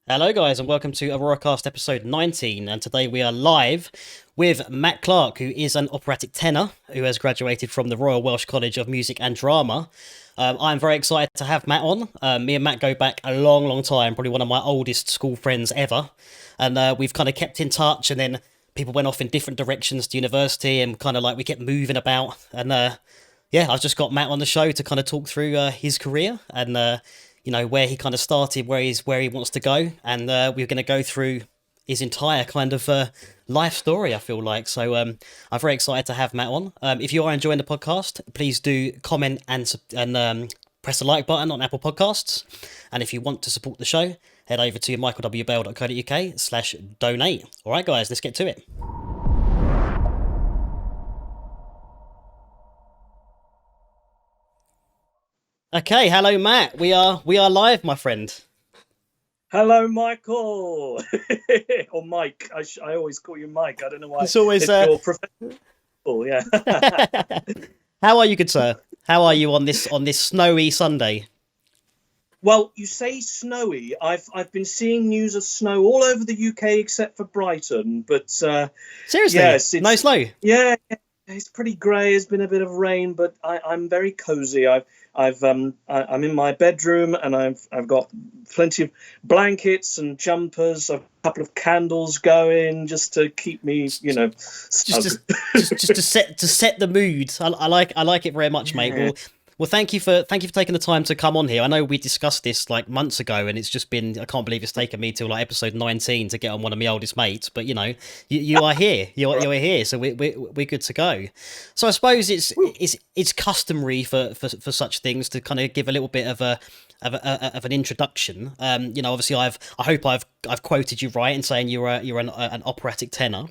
Hello, guys, and welcome to AuroraCast episode 19. And today we are live with Matt Clark, who is an operatic tenor who has graduated from the Royal Welsh College of Music and Drama. I'm very excited to have Matt on. Me and Matt go back a long, long time, probably one of my oldest school friends ever. And we've kind of kept in touch, and then people went off in different directions to university, and kind of like we kept moving about. And yeah, I've just got Matt on the show to kind of talk through his career and where he kind of started, where he wants to go, and we're going to go through his entire kind of life story. I feel like I'm very excited to have Matt on. If you are enjoying the podcast, please do comment and press the like button on Apple Podcasts. And if you want to support the show, head over to michaelwbell.co.uk/donate. All right, guys, let's get to it. Okay, hello, Matt. We are live, my friend. Hello, Michael, or Mike. I always call you Mike. I don't know why. It's always your professional. Yeah. How are you, good sir? How are you on this snowy Sunday? Well, you say snowy. I've been seeing news of snow all over the UK except for Brighton. But Seriously, yes, no snow. Yeah, it's pretty grey. There's been a bit of rain, but I'm very cozy. I'm in my bedroom, and I've got plenty of blankets and jumpers. I've a couple of candles going just to keep me, just to set the mood. I like it very much, mate. Yeah. Well, thank you for taking the time to come on here. I know we discussed this like months ago, and it's just been, I can't believe it's taken me till like episode 19 to get on one of my oldest mates. But you are here. You're here, so we're good to go. So I suppose it's customary for such things to kind of give a little bit of an introduction. Obviously I hope I've quoted you right in saying you're an operatic tenor.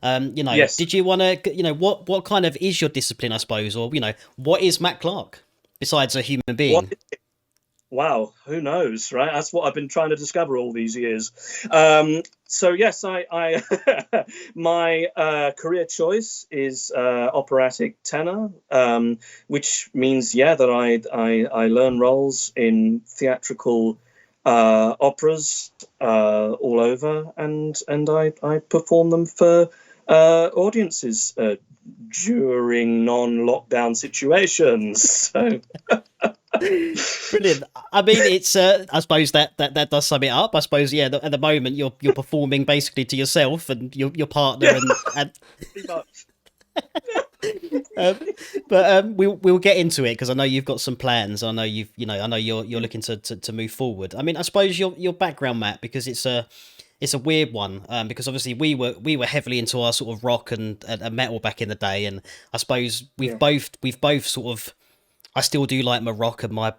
Yes. Did you want to, what kind of is your discipline, I suppose, or, what is Matt Clark besides a human being? Wow, who knows, right? That's what I've been trying to discover all these years. So yes, I my career choice is operatic tenor, which means that I learn roles in theatrical operas all over, and I perform them for audiences during non-lockdown situations. So. Brilliant. I mean, it's I suppose that does sum it up. I suppose, yeah, at the moment you're performing basically to yourself and your partner, and Pretty much. but we'll get into it because I know you've got some plans. I know I know you're looking to move forward. I mean, I suppose your background, Matt, because it's a weird one, because obviously we were heavily into our sort of rock and metal back in the day, and I suppose we've both sort of, I still do like my rock and my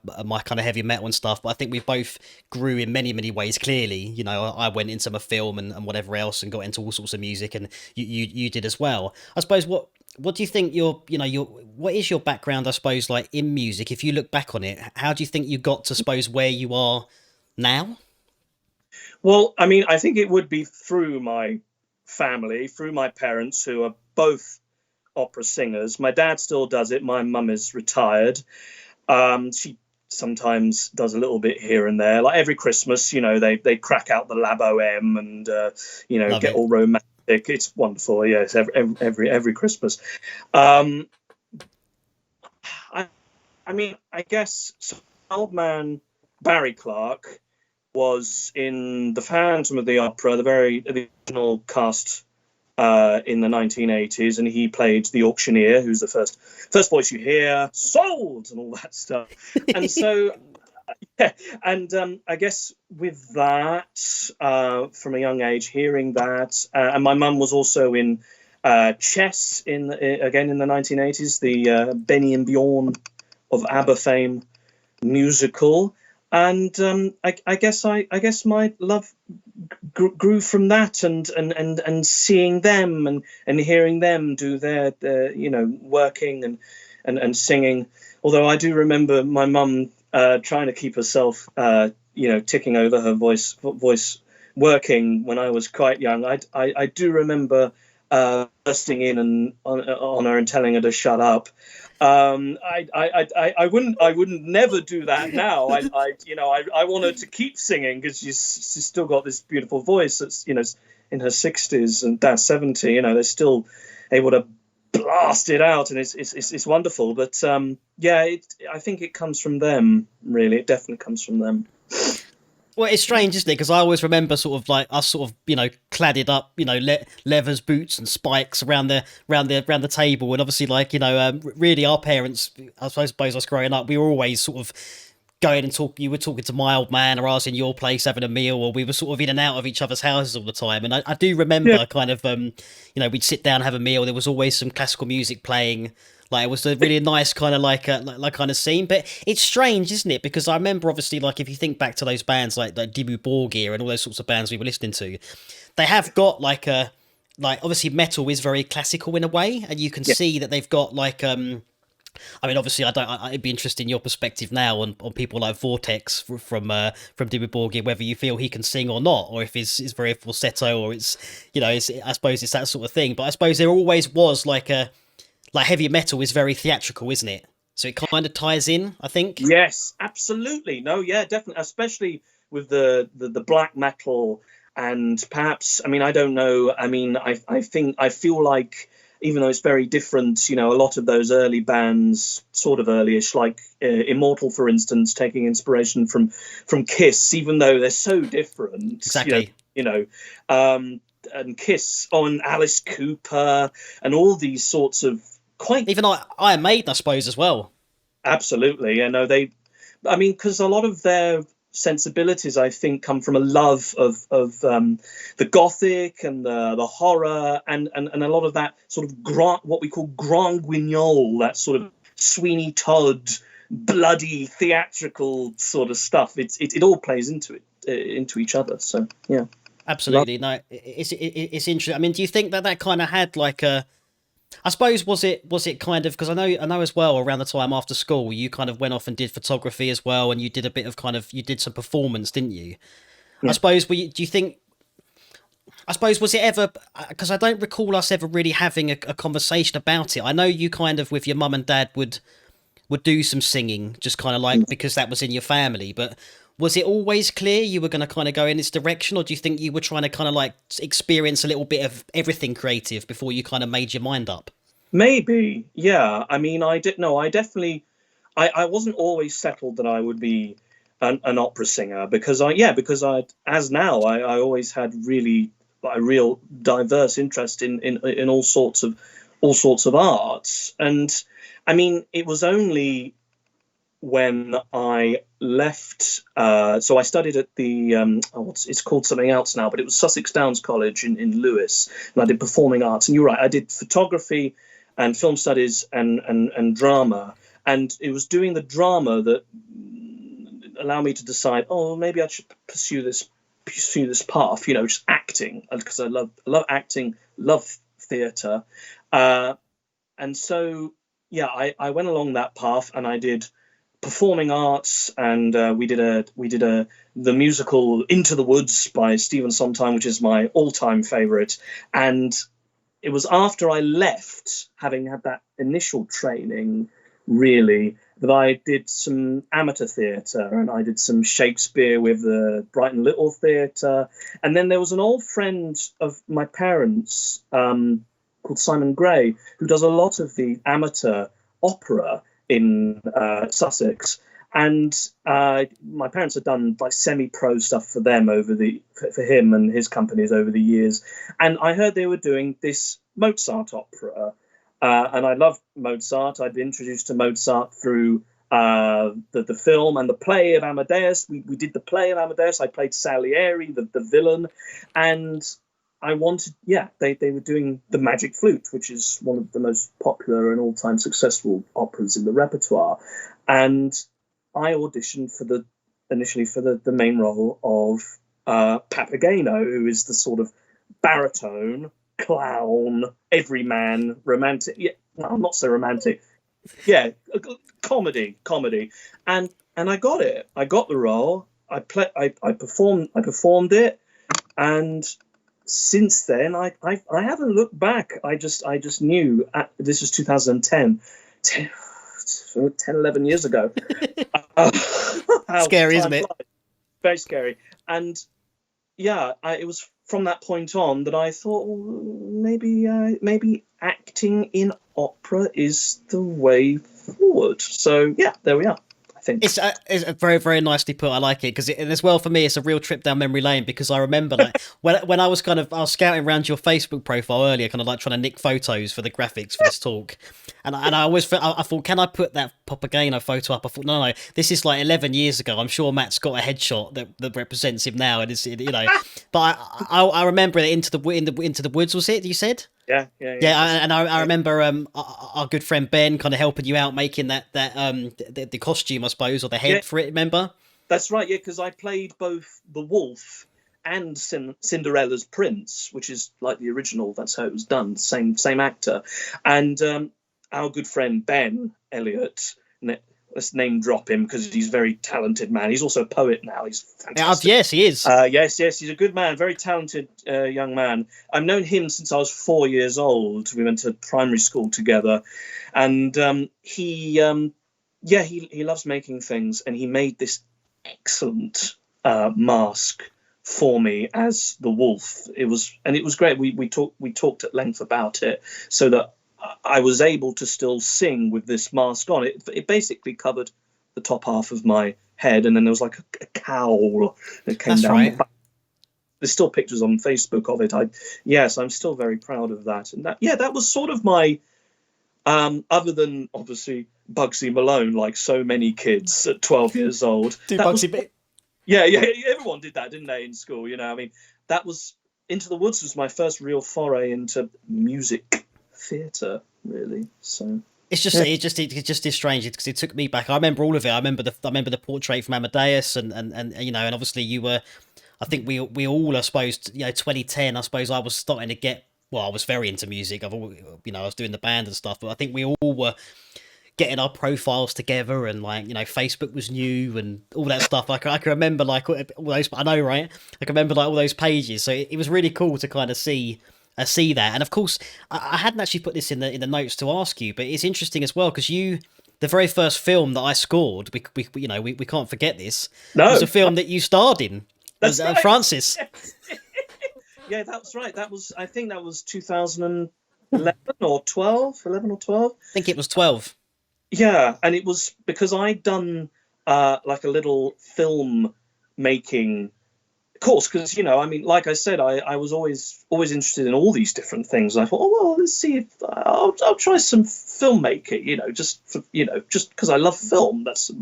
kind of heavy metal and stuff, but I think we both grew in many ways. Clearly, I went into my film and whatever else, and got into all sorts of music, and you did as well. I suppose what do you think what is your background, I suppose, like in music? If you look back on it, how do you think you got to suppose where you are now? Well, I mean, I think it would be through my family, through my parents, who are both opera singers. My dad still does it. My mum is retired. She sometimes does a little bit here and there. Like every Christmas, they crack out the Labo M and Love get it. all romantic. It's wonderful. Yes, every Christmas. Um, I, I mean, I guess so old man Barry Clark was in the Phantom of the Opera, the original cast in the 1980s, and he played the auctioneer, who's the first voice you hear, sold, and all that stuff. And so, yeah, and I guess with that, from a young age, hearing that, and my mum was also in chess again in the 1980s, the Benny and Bjorn of ABBA fame musical. And I guess my love grew from that, and seeing them and hearing them do their working and singing. Although I do remember my mum trying to keep herself ticking over her voice working when I was quite young. I do remember bursting in and on her and telling her to shut up. I wouldn't never do that now. I want her to keep singing because she's still got this beautiful voice. That's in her 60s and that's 70. They're still able to blast it out, and it's wonderful. But I think it comes from them. Really, it definitely comes from them. Well, it's strange, isn't it? Because I always remember sort of like us sort of, cladded up, leathers, boots and spikes around the table. And obviously really our parents, I suppose us growing up, we were always sort of going and you were talking to my old man, or I was in your place having a meal, or we were sort of in and out of each other's houses all the time. And I do remember kind of, we'd sit down and have a meal. There was always some classical music playing. Like, it was a really nice kind of like kind of scene. But it's strange, isn't it? Because I remember, obviously, like, if you think back to those bands like Dimmu Borgir and all those sorts of bands we were listening to, they have got like obviously metal is very classical in a way, and you can see that they've got like obviously, it'd be interesting your perspective now on people like Vortex from Dimmu Borgir, whether you feel he can sing or not, or if it's very falsetto, or it's I suppose it's that sort of thing. But I suppose there always was like heavy metal is very theatrical, isn't it? So it kind of ties in, I think. Yes, absolutely. No, yeah, definitely, especially with the black metal, and perhaps, I don't know. I feel like, even though it's very different, a lot of those early bands, sort of early-ish, like Immortal, for instance, taking inspiration from Kiss, even though they're so different. Exactly. And Kiss on Alice Cooper and all these sorts of quite... Even Iron Maiden, I suppose, as well. Absolutely. Because a lot of their sensibilities, I think, come from a love of the gothic and the horror and a lot of that sort of what we call grand guignol, that sort of Sweeney Todd, bloody theatrical sort of stuff. It all plays into each other. So yeah, absolutely. No, it's interesting. Do you think that kind of had like a... I suppose was it kind of, because I know as well, around the time after school you kind of went off and did photography as well, and you did a bit of you did some performance, didn't you? Yeah. I suppose do you think, I suppose, was it ever, because I don't recall us ever really having a conversation about it. I know you kind of with your mum and dad would do some singing, just kind of like because that was in your family, but was it always clear you were going to kind of go in this direction, or do you think you were trying to kind of like experience a little bit of everything creative before you kind of made your mind up? Maybe, yeah. I wasn't always settled that I would be an opera singer, because I always had really a real diverse interest in all sorts of arts. And it was only when I left, so I studied at the it's called something else now, but it was Sussex Downs College in Lewes, and I did performing arts. And you're right, I did photography and film studies and drama, and it was doing the drama that allowed me to decide, maybe I should pursue this path, just acting, because I love acting, love theatre, and so I went along that path, and I did performing arts, and we did the musical Into the Woods by Stephen Sondheim, which is my all-time favorite. And it was after I left, having had that initial training, really, that I did some amateur theatre, and I did some Shakespeare with the Brighton Little Theatre. And then there was an old friend of my parents called Simon Gray, who does a lot of the amateur opera in Sussex, and my parents had done like semi-pro stuff for them for him and his companies over the years. And I heard they were doing this Mozart opera, and I loved Mozart. I'd been introduced to Mozart through the film and the play of Amadeus. We did the play of Amadeus. I played Salieri, the villain, and I wanted, they were doing The Magic Flute, which is one of the most popular and all-time successful operas in the repertoire. And I auditioned initially for the main role of Papageno, who is the sort of baritone, clown, everyman, romantic. Yeah, well, not so romantic. Yeah, comedy. And I got it. I got the role. I performed it, and since then, I haven't looked back. I just knew. This was 2010. 10, 11 years ago. Scary, isn't it? Flies. Very scary. And yeah, it was from that point on that I thought, well, maybe acting in opera is the way forward. So yeah, there we are. It's very, very nicely put. I like it because, as well, for me, it's a real trip down memory lane, because I remember like when I was scouting around your Facebook profile earlier, kind of like trying to nick photos for the graphics for this talk, and I always I thought, can I put that Papageno photo up? I thought, no, this is like 11 years ago. I'm sure Matt's got a headshot that represents him now, and it's, but I remember it into the woods. Was it you said? Yeah. And I remember our good friend Ben kind of helping you out making the costume, I suppose, or the head for it. Remember? That's right. Yeah, because I played both the wolf and Cinderella's prince, which is like the original. That's how it was done. Same actor, and our good friend Ben Elliott. Let's name drop him because he's a very talented man. He's also a poet now. He's fantastic. Yes, he is. Yes, he's a good man, very talented young man. I've known him since I was 4 years old. We went to primary school together, and he loves making things, and he made this excellent mask for me as the wolf. It was great. We talked at length about it, so that I was able to still sing with this mask on. It basically covered the top half of my head, and then there was like a cowl that came down. Right. There's still pictures on Facebook of it. I'm still very proud of that. And that was sort of my, other than obviously Bugsy Malone, like so many kids at 12 years old. Yeah, everyone did that, didn't they, in school? That was Into the Woods was my first real foray into music theatre, really. So it just is strange because it took me back. I remember all of it. I remember the portrait from Amadeus, and and obviously you were. I think we all, I suppose, 2010. I suppose I was starting to get. Well, I was very into music. I was doing the band and stuff, but I think we all were getting our profiles together, and Facebook was new and all that stuff. I can remember all those. I know, right? I can remember all those pages. So it was really cool to kind of see that. And of course, I hadn't actually put this in the notes to ask you, but it's interesting as well because the very first film that I scored, we can't forget this. No, was a film that you starred in. That's right. Francis. Yeah, that's right. I think that was 2011 or 12. 11 or 12. I think it was 12. Yeah, and it was because I'd done like a little film making course, because like I said, I was always interested in all these different things. And I thought, let's see if I'll try some filmmaking, just because I love film. That's a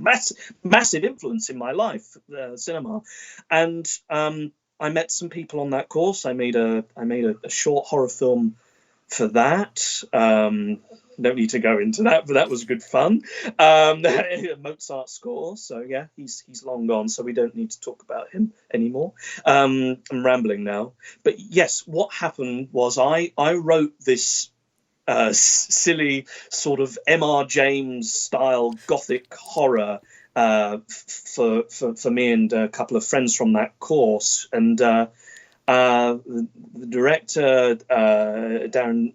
massive influence in my life, cinema. And I met some people on that course. I made a short horror film for that. Don't need to go into that, but that was good fun. Mozart score. So yeah, he's long gone, so we don't need to talk about him anymore. I'm rambling now, but yes, what happened was I wrote this silly sort of M.R. James style gothic horror for me and a couple of friends from that course, and the director, Darren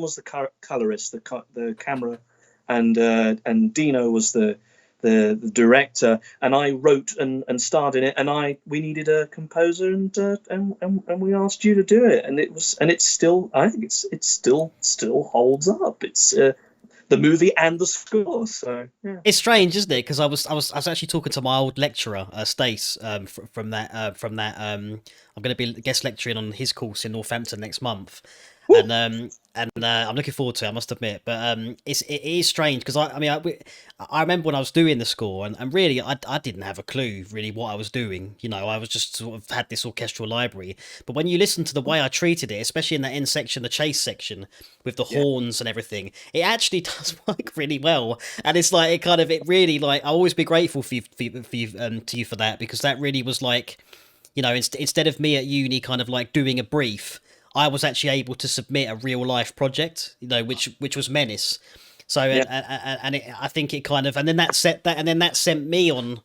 was the colorist, the camera, and Dino was the director, and I wrote and starred in it, and we needed a composer, and we asked you to do it, and it's still, I think it still holds up. It's the movie and the score. So yeah. It's strange, isn't it? Because I was actually talking to my old lecturer, Stace, from that. I'm going to be guest lecturing on his course in Northampton next month. Woo! And I'm looking forward to it, I must admit. But it is strange because I remember when I was doing the score, and really I didn't have a clue really what I was doing. I was just sort of had this orchestral library. But when you listen to the way I treated it, especially in that end section, the chase section with the horns and everything, it actually does work really well. And it's like it really I'll always be grateful to you for that, because that really was instead of me at uni kind of doing a brief, I was actually able to submit a real life project, which was Menace. So I think it kind of, and then that sent me on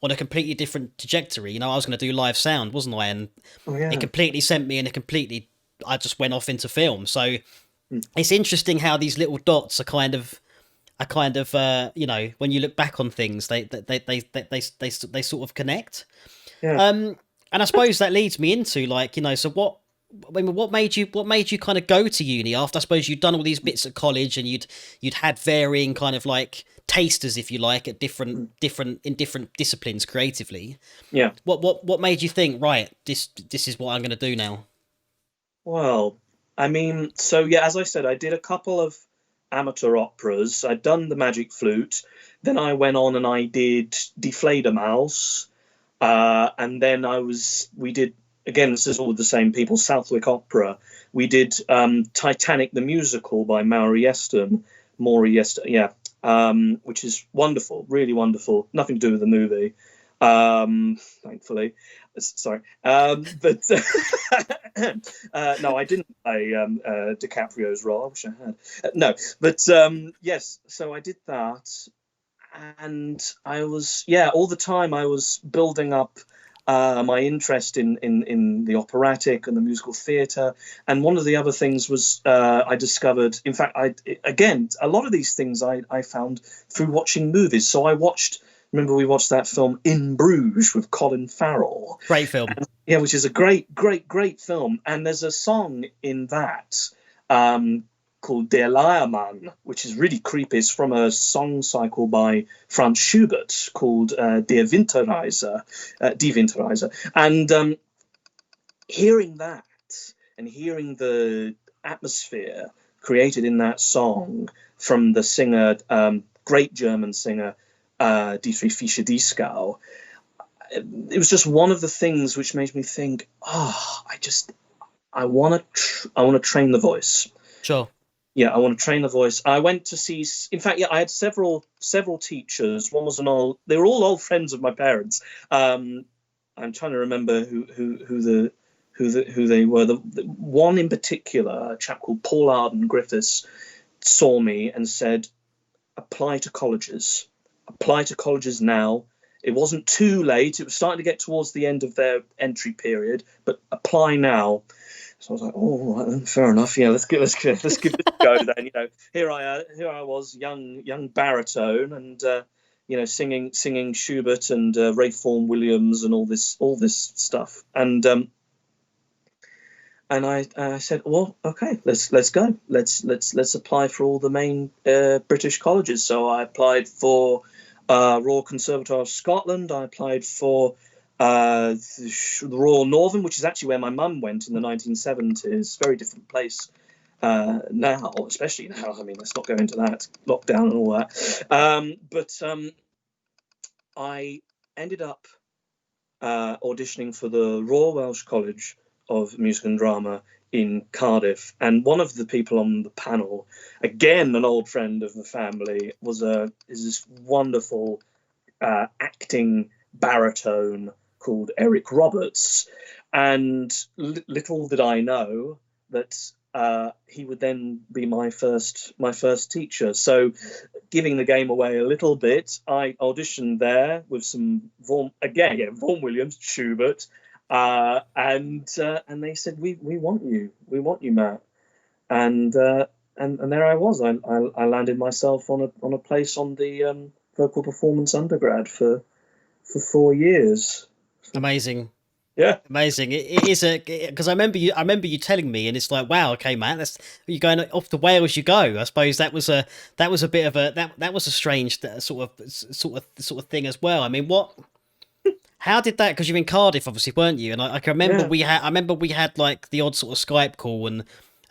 a completely different trajectory. I was going to do live sound, wasn't I? And it completely sent me, and I just went off into film. So it's interesting how these little dots are kind of a kind of when you look back on things, they sort of connect. Yeah. And I suppose that leads me into like, so what made you kind of go to uni after, I suppose, you'd done all these bits at college and you'd had varying kind of like tasters, if you like, at different disciplines creatively. Yeah. What made you think, right, this is what I'm going to do now? Well, I mean, so yeah, as I said, I did a couple of amateur operas. I'd done the Magic Flute. Then I went on and I did Die Fledermaus. And then we did, again, this is all with the same people, Southwick Opera. We did Titanic the Musical by Maury Yeston, yeah, which is wonderful, really wonderful. Nothing to do with the movie, thankfully. Sorry, but no, I didn't play DiCaprio's role. I wish I had. No, but yes, so I did that, and I was, yeah, all the time I was building up my interest in the operatic and the musical theatre. And one of the other things was I discovered, in fact, again, a lot of these things I found through watching movies. So remember we watched that film In Bruges with Colin Farrell. Great film. Yeah, which is a great film. And there's a song in that called Der Leiermann, which is really creepy. It's from a song cycle by Franz Schubert called Die Winterreise. And hearing that and hearing the atmosphere created in that song from the singer, great German singer, Dietrich Fischer-Dieskau, it was just one of the things which made me think, I want to train the voice. Sure. Yeah, I want to train the voice. I went to see, in fact, yeah, I had several teachers. One was they were all old friends of my parents. I'm trying to remember who they were. The one in particular, a chap called Paul Arden Griffiths, saw me and said, apply to colleges now. It wasn't too late. It was starting to get towards the end of their entry period, but apply now. So I was like, oh, right, fair enough. Yeah, let's give it a go then. Here I was, young baritone, and singing Schubert and Ray Vaughan Williams and all this stuff. And I said, well, okay, let's go. Let's apply for all the main British colleges. So I applied for Royal Conservatoire of Scotland. I applied for the Royal Northern, which is actually where my mum went in the 1970s. Very different place now, especially now. I mean, let's not go into that, lockdown and all that. But I ended up auditioning for the Royal Welsh College of Music and Drama in Cardiff, and one of the people on the panel, again an old friend of the family, is this wonderful acting baritone called Eric Roberts. And little did I know that he would then be my first teacher. So, giving the game away a little bit, I auditioned there with some Vaughan Williams, Schubert, and they said, we want you, Matt. And there I was. I landed myself on a place on the vocal performance undergrad for 4 years. Amazing. Yeah, amazing. It is because I remember you telling me, and it's like, wow, okay, man, you're going off to Wales. You go. I suppose that was a bit of that was a strange sort of thing as well. I mean, how did that? Because you're in Cardiff, obviously, weren't you? And I can remember we had like the odd sort of Skype call and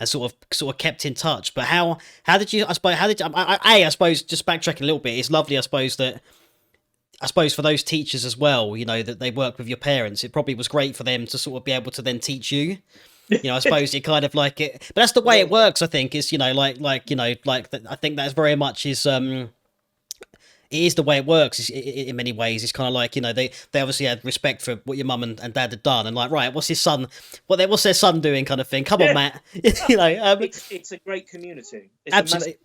sort of kept in touch. But how did you? I suppose just backtracking a little bit, it's lovely. I suppose for those teachers as well, that they work with your parents, it probably was great for them to sort of be able to then teach you. I suppose you kind of like it, but that's the way it works. I think is I think that's very much is it is the way it works. In many ways, it's kind of like they obviously had respect for what your mum and dad had done, and like, right, what's his son? What's their son doing? Kind of thing. Come on, Matt. It's a great community. It's absolutely.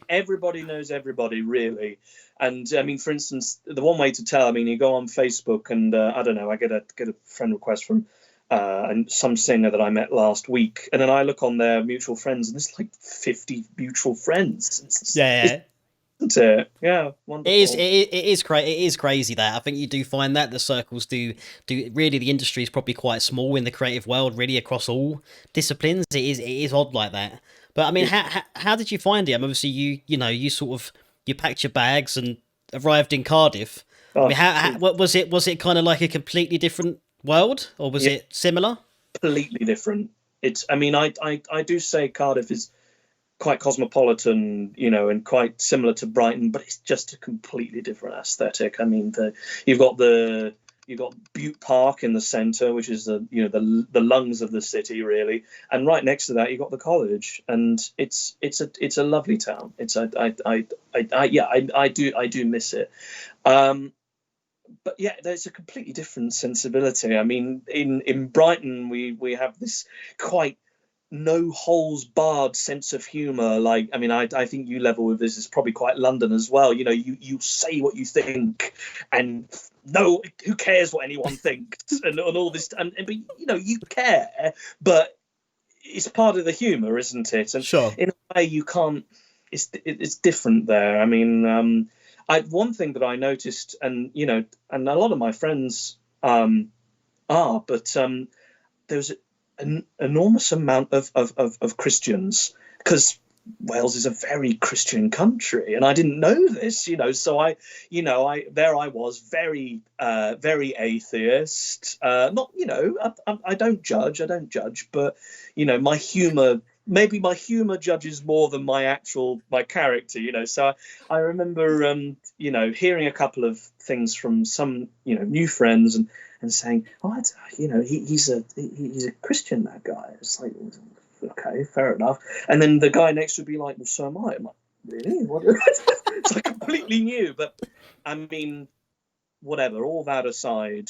Everybody knows everybody, really. And I mean, for instance, the one way to tell, I mean, you go on Facebook and I don't know, I get a friend request from some singer that I met last week, and then I look on their mutual friends, and there's like 50 mutual friends. Yeah. isn't it? Yeah, It is. wonderful. It is crazy that I think you do find that the circles do really the industry is probably quite small in the creative world, really across all disciplines. It is odd like that. But I mean, It, how did you find it? I mean, obviously you know you sort of you packed your bags and arrived in Cardiff. I mean, oh, what was it? Was it kind of like a completely different world, or was yeah, it similar? completely different. It's. I mean, I do say Cardiff is quite cosmopolitan, and quite similar to Brighton, but it's just a completely different aesthetic. I mean, you've got Butte Park in the centre, which is the lungs of the city, really, and right next to that you've got the college, and it's a lovely town. It's I do miss it. But yeah, there's a completely different sensibility. I mean, in Brighton, we have this quite no holes barred sense of humor. Like, I mean, I think you level with this is probably quite London as well. You say what you think, and no, who cares what anyone thinks, and all this, but you care, but it's part of the humor, isn't it? And Sure. in a way, you can't. It's different there. I mean, one thing that I noticed, and and a lot of my friends are, but there's an enormous amount of Christians, because Wales is a very Christian country, and I didn't know this, So I was very very atheist. Not, I don't judge, but my humor. Maybe my humor judges more than my character, So I remember, hearing a couple of things from some, new friends, and saying, "Oh, he's a Christian, that guy." It's like, okay, fair enough. And then the guy next would be like, "Well, so am I." I'm like, "Really? What?" It's like completely new. But I mean, whatever. All that aside,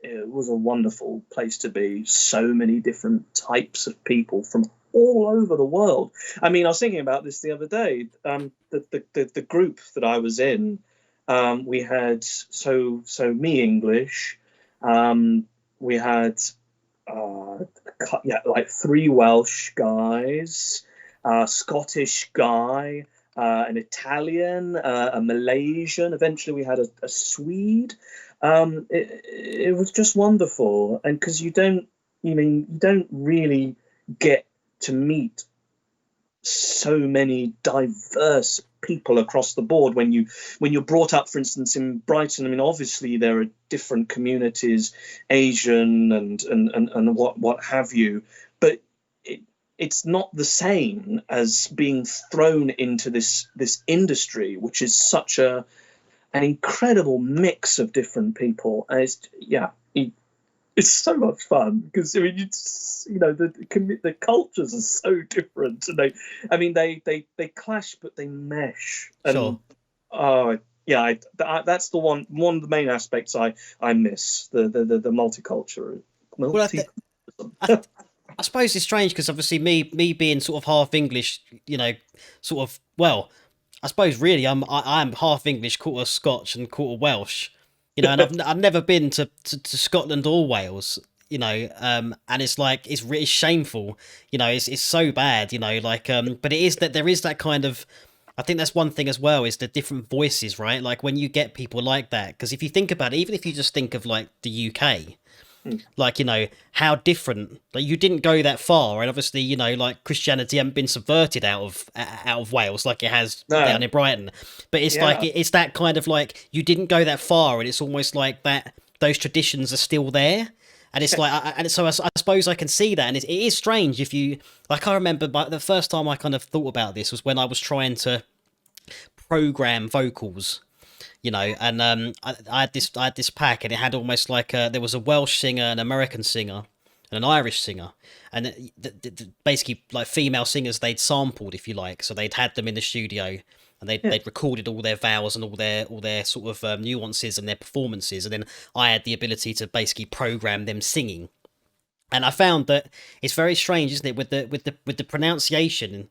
it was a wonderful place to be. So many different types of people from all over the world. I mean, I was thinking about this the other day. The group that I was in, we had me English, we had like 3 Welsh guys, Scottish guy, an Italian, a Malaysian. Eventually, we had a Swede. It was just wonderful, and because you don't really get to meet so many diverse people across the board when you're brought up, for instance, in Brighton. I mean, obviously there are different communities, Asian and what have you, but it's not the same as being thrown into this industry, which is such an incredible mix of different people. And it's so much fun, because I mean, the cultures are so different, and they clash, but they mesh. Sure. And that's the one of the main aspects I miss, the multicultural. Well, I suppose it's strange because obviously me being sort of half English, sort of, well, I suppose really I'm half English, quarter Scotch and quarter Welsh, and I've never been to Scotland or Wales, and it's like it's really shameful, it's so bad, but it is that there is that kind of. I think that's one thing as well, is the different voices, right? Like when you get people like that, because if you think about it, even if you just think of like the UK, like, how different, like you didn't go that far, and obviously, like Christianity hadn't been subverted out of Wales like it has down in Brighton, but it's like it's that kind of like you didn't go that far, and it's almost like that those traditions are still there. And it's like, and so I suppose I can see that, and it is strange if you like. I remember the first time I kind of thought about this was when I was trying to program vocals, and I had this pack, and it had almost like there was a Welsh singer, an American singer, and an Irish singer, and basically like female singers they'd sampled, if you like, so they'd had them in the studio, and they'd recorded all their vowels and all their sort of nuances and their performances, and then I had the ability to basically program them singing. And I found that it's very strange, isn't it, with the pronunciation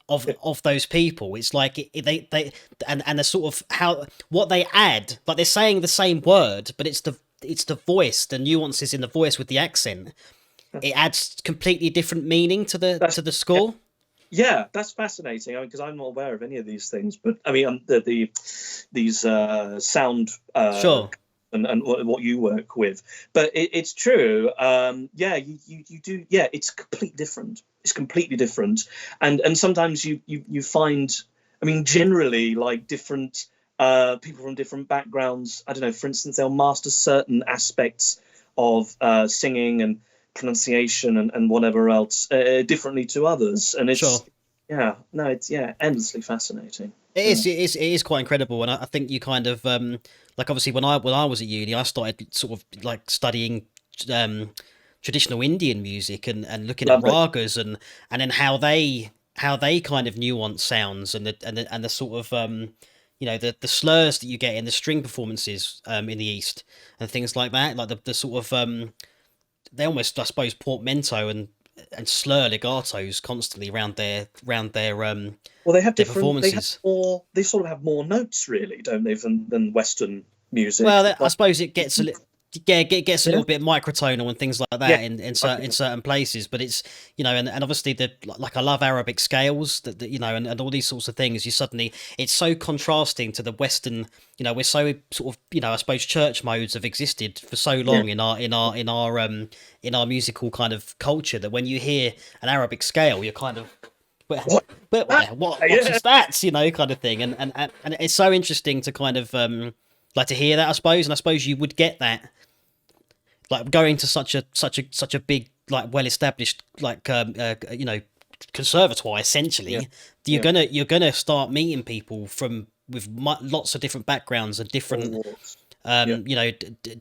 of those people. It's like they and the sort of how what they add, like they're saying the same word, but it's the voice, the nuances in the voice with the accent. It adds completely different meaning to the That's score. Yeah, that's fascinating. I mean, because I'm not aware of any of these things, but I mean, these sound Sure. and what you work with. But it's true. Yeah, you do. Yeah, it's completely different. It's completely different, and sometimes you find. I mean, generally, like different people from different backgrounds. I don't know. For instance, they'll master certain aspects of singing and pronunciation and whatever else differently to others, and Sure. it's yeah, no, it's endlessly fascinating. It Yeah. is. It is quite incredible, and I think you kind of like obviously when I was at uni, I started sort of like studying um, traditional Indian music and looking at Lovely. ragas and then how they kind of nuance sounds and the sort of you know the slurs that you get in the string performances in the East and things like that, like the sort of they almost I suppose portmanteau and slur legatos constantly around Well, they have their different. They have performances. more. They sort of have more notes, really, don't they, than Western music? Well, I suppose it gets a little. Yeah, it gets a Yeah. little bit microtonal and things like Yeah. that Okay. in certain places, but it's you know, and obviously the like I love Arabic scales that you know, and all these sorts of things. You suddenly it's so contrasting to the Western. You know, we're so sort of you know, I suppose church modes have existed for so Yeah. long in our musical kind of culture that when you hear an Arabic scale, you're kind of What? Ah, what yeah. is that, you know, kind of thing, and it's so interesting to kind of like to hear that, I suppose, and I suppose you would get that like going to such a big like well established like you know conservatoire Yeah. essentially. Yeah. You're gonna start meeting people from with lots of different backgrounds and different All walks. Yeah. you know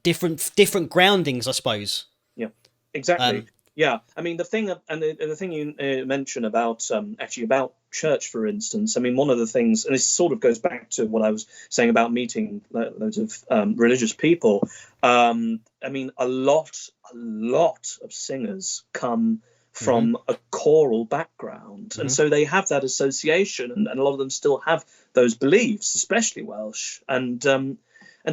different groundings, I suppose. Yeah, exactly. um Yeah, I mean the thing, and the thing you mentioned about actually about church, for instance. I mean, one of the things, and this sort of goes back to what I was saying about meeting loads of religious people. I mean, a lot of singers come mhm, from a choral background, and mhm. so they have that association, and a lot of them still have those beliefs, especially Welsh, and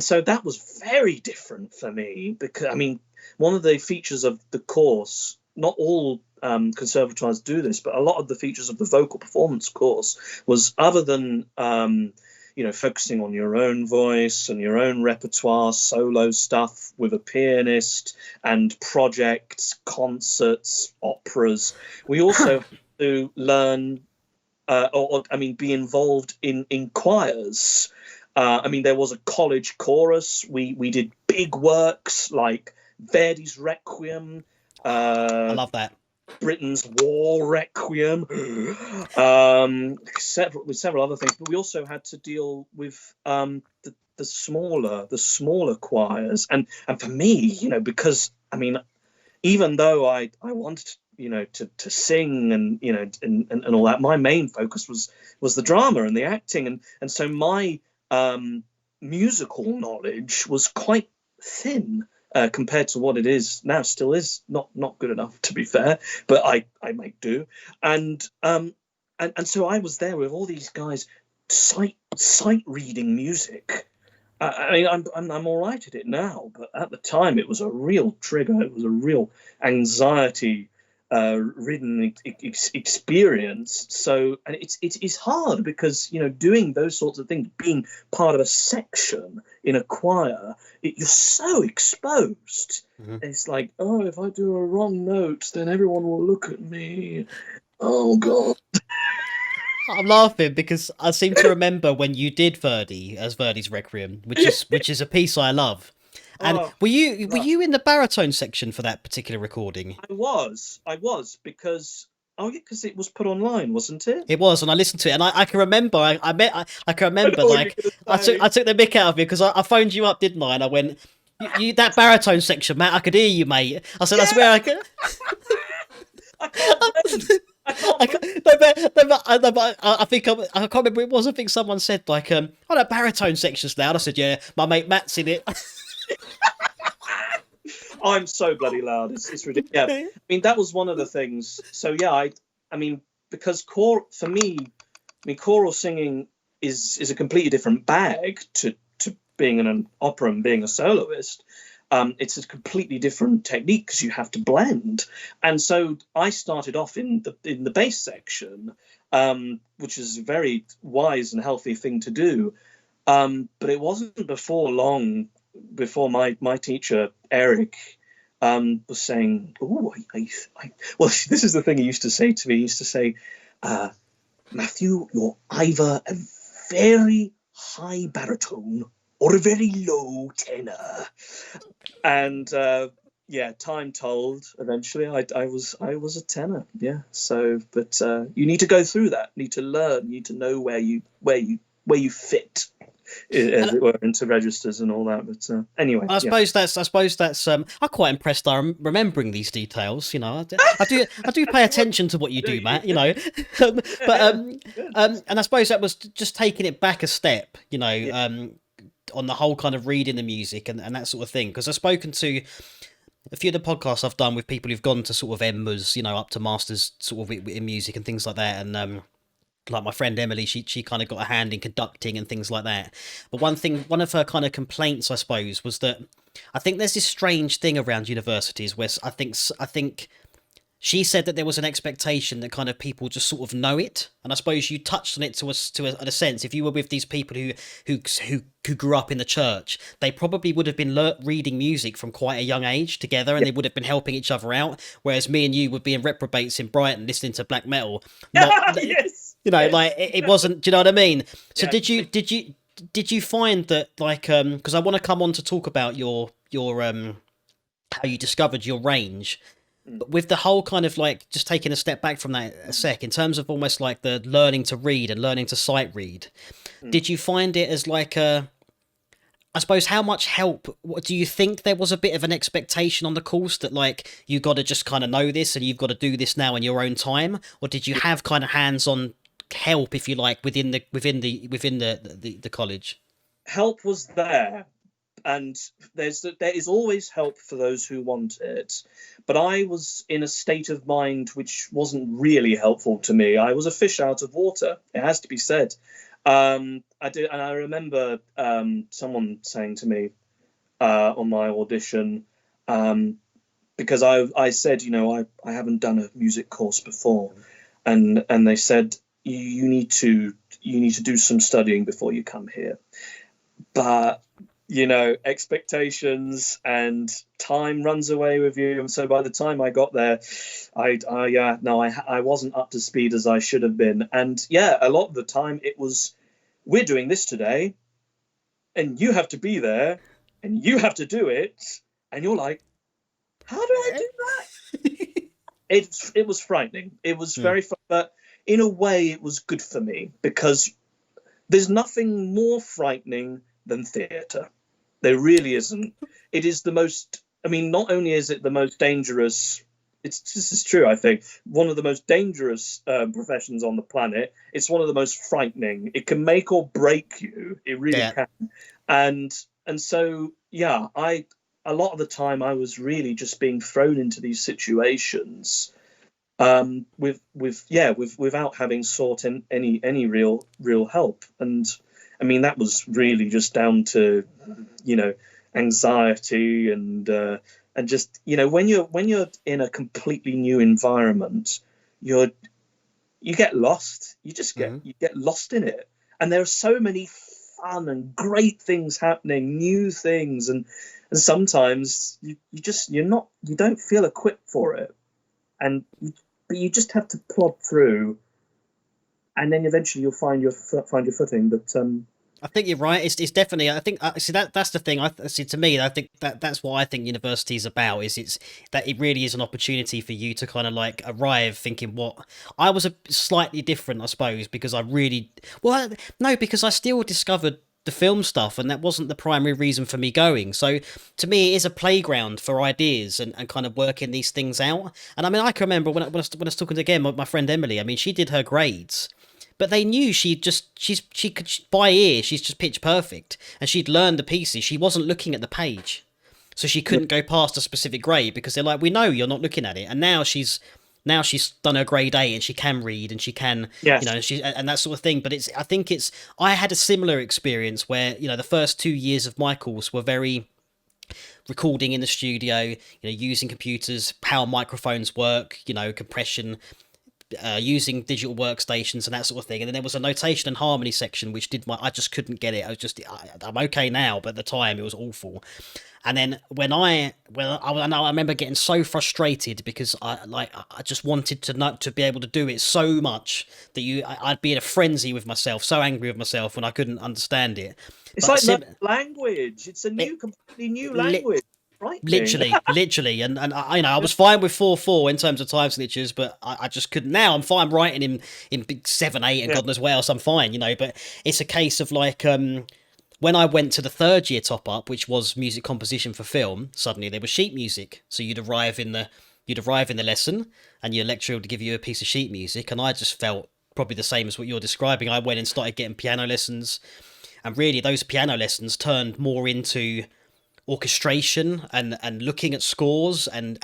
so that was very different for me because I mean one of the features of the course, not all conservatoires do this, but a lot of the features of the vocal performance course was other than focusing on your own voice and your own repertoire, solo stuff with a pianist and projects, concerts, operas. We also had to learn, I mean, be involved in choirs. I mean, there was a college chorus. We did big works like Verdi's Requiem, I uh, love that. Britain's War Requiem, several other things. But we also had to deal with the smaller choirs, and for me, because I mean, even though I wanted to sing and and all that, my main focus was the drama and the acting, and so my musical knowledge was quite thin compared to what it is now. Still is not good enough, to be fair, but I make do. And so I was there with all these guys sight reading music. I mean, I'm all right at it now, but at the time it was a real trigger. It was a real anxiety ridden experience. So, and it's hard because doing those sorts of things, being part of a section in a choir, you're so exposed. Mhm. It's like, oh, if I do a wrong note, then everyone will look at me. Oh God. I'm laughing because I seem to remember when you did Verdi as Verdi's Requiem, which is a piece I love. And Oh, were right. you in the baritone section for that particular recording? I was because oh yeah, because it was put online, wasn't it? It was, and I listened to it, and I can remember. I can I remember know what you're like gonna say. I took the mick out of you because I phoned you up, didn't I? And I went, you that baritone section, Matt. I could hear you, mate. I said, I Yeah, swear I could. I can't blame. I can't I, blame. no, but I think I can't remember who it was. I think someone said like, "Oh, that baritone section's loud." I said, "Yeah, my mate Matt's in it." I'm so bloody loud. It's ridiculous. Yeah, I mean that was one of the things. So yeah, I mean because for me, I mean choral singing is a completely different bag to being in an opera and being a soloist. It's a completely different technique because you have to blend. And so I started off in the bass section, which is a very wise and healthy thing to do. But it wasn't before my teacher Eric was saying, "Oh, well, this is the thing he used to say to me. He used to say, Matthew, you're either a very high baritone or a very low tenor." And time told. Eventually, I was a tenor. Yeah. So, but you need to go through that. Need to learn. Need to know where you fit, as it were, into registers and all that. But anyway, I suppose that's I'm quite impressed. I'm remembering these details. You know, I do pay attention to what you do, Matt. You know, and I suppose that was just taking it back a step. You know, on the whole kind of reading the music and that sort of thing. Because I've spoken to a few of the podcasts I've done with people who've gone to sort of Embers, you know, up to masters sort of in music and things like that, and like my friend Emily, she kind of got a hand in conducting and things like that. But one of her kind of complaints, I suppose, was that I think there's this strange thing around universities where I think she said that there was an expectation that kind of people just sort of know it. And I suppose you touched on it to a sense. If you were with these people who grew up in the church, they probably would have been reading music from quite a young age together, and they would have been helping each other out. Whereas me and you would be in reprobates in Brighton listening to black metal. Yes. You know, like it wasn't. Do you know what I mean? So did you find that, like, because I want to come on to talk about your how you discovered your range, but with the whole kind of like just taking a step back from that a sec, in terms of almost like the learning to read and learning to sight read, did you find it as like I suppose, how much help do you think there was a bit of an expectation on the course that like you got to just kind of know this and you've got to do this now in your own time, or did you have kind of hands-on help, if you like, within the college? Help was there, and there is always help for those who want it. But I was in a state of mind which wasn't really helpful to me. I was a fish out of water, it has to be said. I remember someone saying to me on my audition, because I said, you know, I haven't done a music course before, and they said, you need to do some studying before you come here. But you know, expectations and time runs away with you, and so by the time I got there, I wasn't up to speed as I should have been. And yeah, a lot of the time it was, we're doing this today, and you have to be there, and you have to do it, and you're like, how do I do that? It was frightening. It was very, but in a way, it was good for me, because there's nothing more frightening than theatre. There really isn't. It is the most, I mean, not only is it the most dangerous, this is true, I think, one of the most dangerous professions on the planet, it's one of the most frightening. It can make or break you. It really can. And so, yeah, a lot of the time I was really just being thrown into these situations without having sought any real help. And I mean, that was really just down to, you know, anxiety and just, you know, when you're in a completely new environment, you get lost. You just get lost in it. And there are so many fun and great things happening, new things, and sometimes you don't feel equipped for it, but you just have to plod through. And then eventually you'll find your footing. But I think you're right. It's definitely. I think see that's the thing. To me, I think that's what I think university is about. It's that it really is an opportunity for you to kind of like arrive thinking what I was slightly different, I suppose, because because I still discovered the film stuff, and that wasn't the primary reason for me going. So to me, it is a playground for ideas and kind of working these things out. And I mean, I can remember when I was talking again with my friend Emily. I mean, she did her grades, but they knew she could by ear. She's just pitch perfect, and she'd learned the pieces. She wasn't looking at the page, so she couldn't go past a specific grade because they're like, we know you're not looking at it. And now she's done her grade A, and she can read, and she can, you know, and that sort of thing. But I had a similar experience where, you know, the first 2 years of my course were very, recording in the studio, using computers, how microphones work, compression, using digital workstations and that sort of thing. And then there was a notation and harmony section which I just couldn't get it. I'm okay now, but at the time it was awful. And then I remember getting so frustrated because I just wanted to be able to do it so much that I'd be in a frenzy with myself, so angry with myself when I couldn't understand it. It's language. It's a completely new language. Right. Literally, and I was fine with 4/4 in terms of time signatures, but I just couldn't. Now I'm fine writing in big 7/8 and God knows what else. I'm fine, But it's a case of like when I went to the third year top up, which was music composition for film, suddenly there was sheet music. So you'd arrive in the lesson, and your lecturer would give you a piece of sheet music, and I just felt probably the same as what you're describing. I went and started getting piano lessons, and really those piano lessons turned more into orchestration and looking at scores and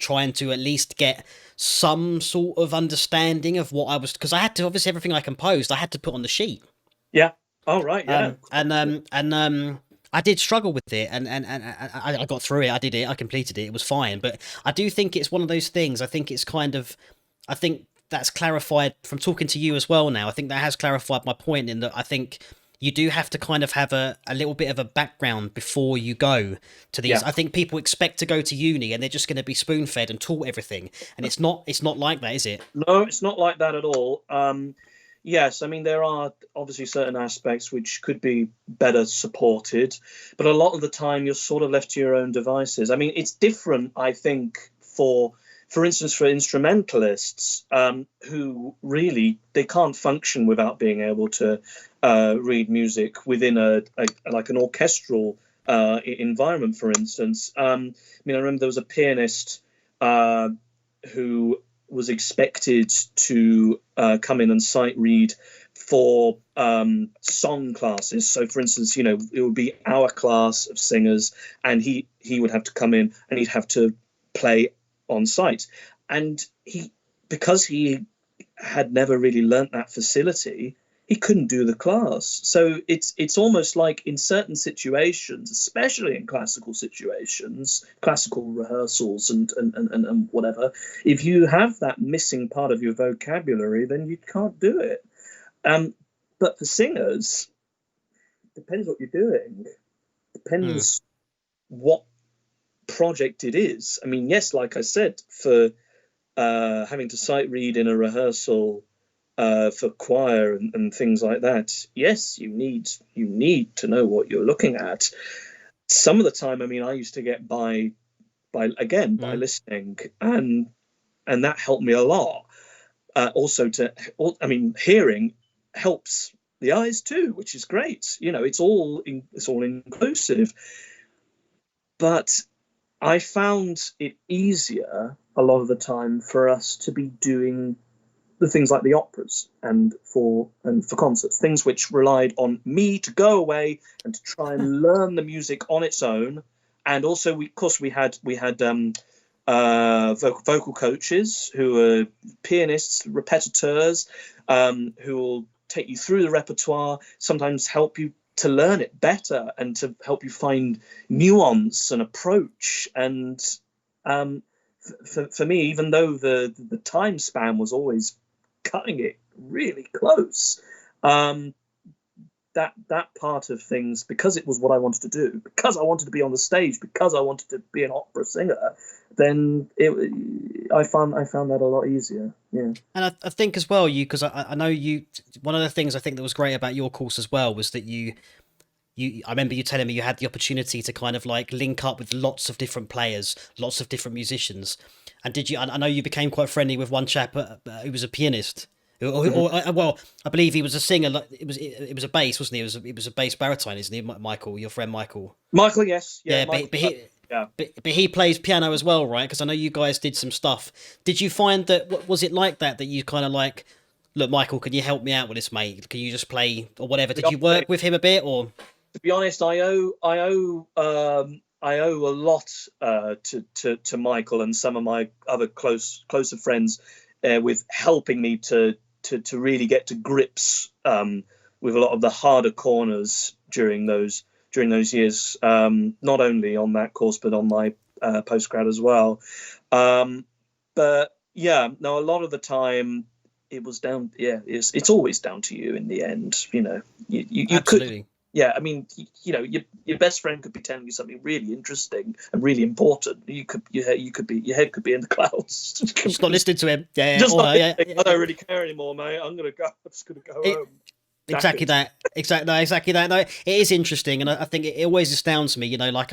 trying to at least get some sort of understanding of what I was, because I had to, obviously everything I composed I had to put on the sheet. Yeah. Oh right. Yeah. I did struggle with it, and I got through it. I did it. I completed it. It was fine. But I do think it's one of those things. I think that's clarified from talking to you as well now. I think that has clarified my point in that I think you do have to kind of have a little bit of a background before you go to these. Yeah. I think people expect to go to uni and they're just going to be spoon-fed and taught everything. And it's not like that, is it? No, it's not like that at all. Yes, I mean, there are obviously certain aspects which could be better supported, but a lot of the time you're sort of left to your own devices. I mean, it's different, I think, for instance, for instrumentalists who really, they can't function without being able to read music within like an orchestral environment, for instance. I remember there was a pianist who was expected to come in and sight read for song classes. So, for instance, it would be our class of singers, and he would have to come in and he'd have to play on site. And because he had never really learnt that facility, he couldn't do the class. So it's almost like in certain situations, especially in classical situations, classical rehearsals and whatever, if you have that missing part of your vocabulary, then you can't do it. But for singers, depends what you're doing. Depends what project it is. I mean, yes, like I said, for having to sight read in a rehearsal for choir and things like that, yes, you need to know what you're looking at. Some of the time, I mean, I used to get by listening, and that helped me a lot. Also, hearing helps the eyes too, which is great. It's all inclusive. But I found it easier a lot of the time for us to be doing the things like the operas and for concerts, things which relied on me to go away and to try and learn the music on its own. And also, we had vocal coaches who were pianists, repetiteurs, who will take you through the repertoire, sometimes help you to learn it better and to help you find nuance and approach. And for me, even though the time span was always cutting it really close, that part of things, because it was what I wanted to do, because I wanted to be on the stage, because I wanted to be an opera singer, then I found that a lot easier. Yeah. And I think as well, because I know you, one of the things I think that was great about your course as well was that I remember you telling me you had the opportunity to kind of like link up with lots of different players, lots of different musicians. And I know you became quite friendly with one chap who was a pianist. Well, I believe he was a singer. It was a bass, wasn't he? It was a bass baritone, isn't he? Michael, your friend Michael. Michael, yes. Yeah, but he plays piano as well, right? Because I know you guys did some stuff. Did you find that, was it like that you kind of like, look, Michael, can you help me out with this, mate? Can you just play or whatever? Did you work with him a bit, or? To be honest, I owe a lot to Michael and some of my other closer friends with helping me to really get to grips with a lot of the harder corners during those during those years, not only on that course but on my postgrad as well. But yeah, no, a lot of the time it was down. Yeah, it's always down to you in the end. You know, you Absolutely. could. Yeah, I mean, you know, your best friend could be telling you something really interesting and really important. Your head could be in the clouds. Just not listening to him. Yeah, Just not yeah. I don't really care anymore, mate. I'm just gonna go home. Exactly that. Exactly that. No, it is interesting, and I think it always astounds me. You know, like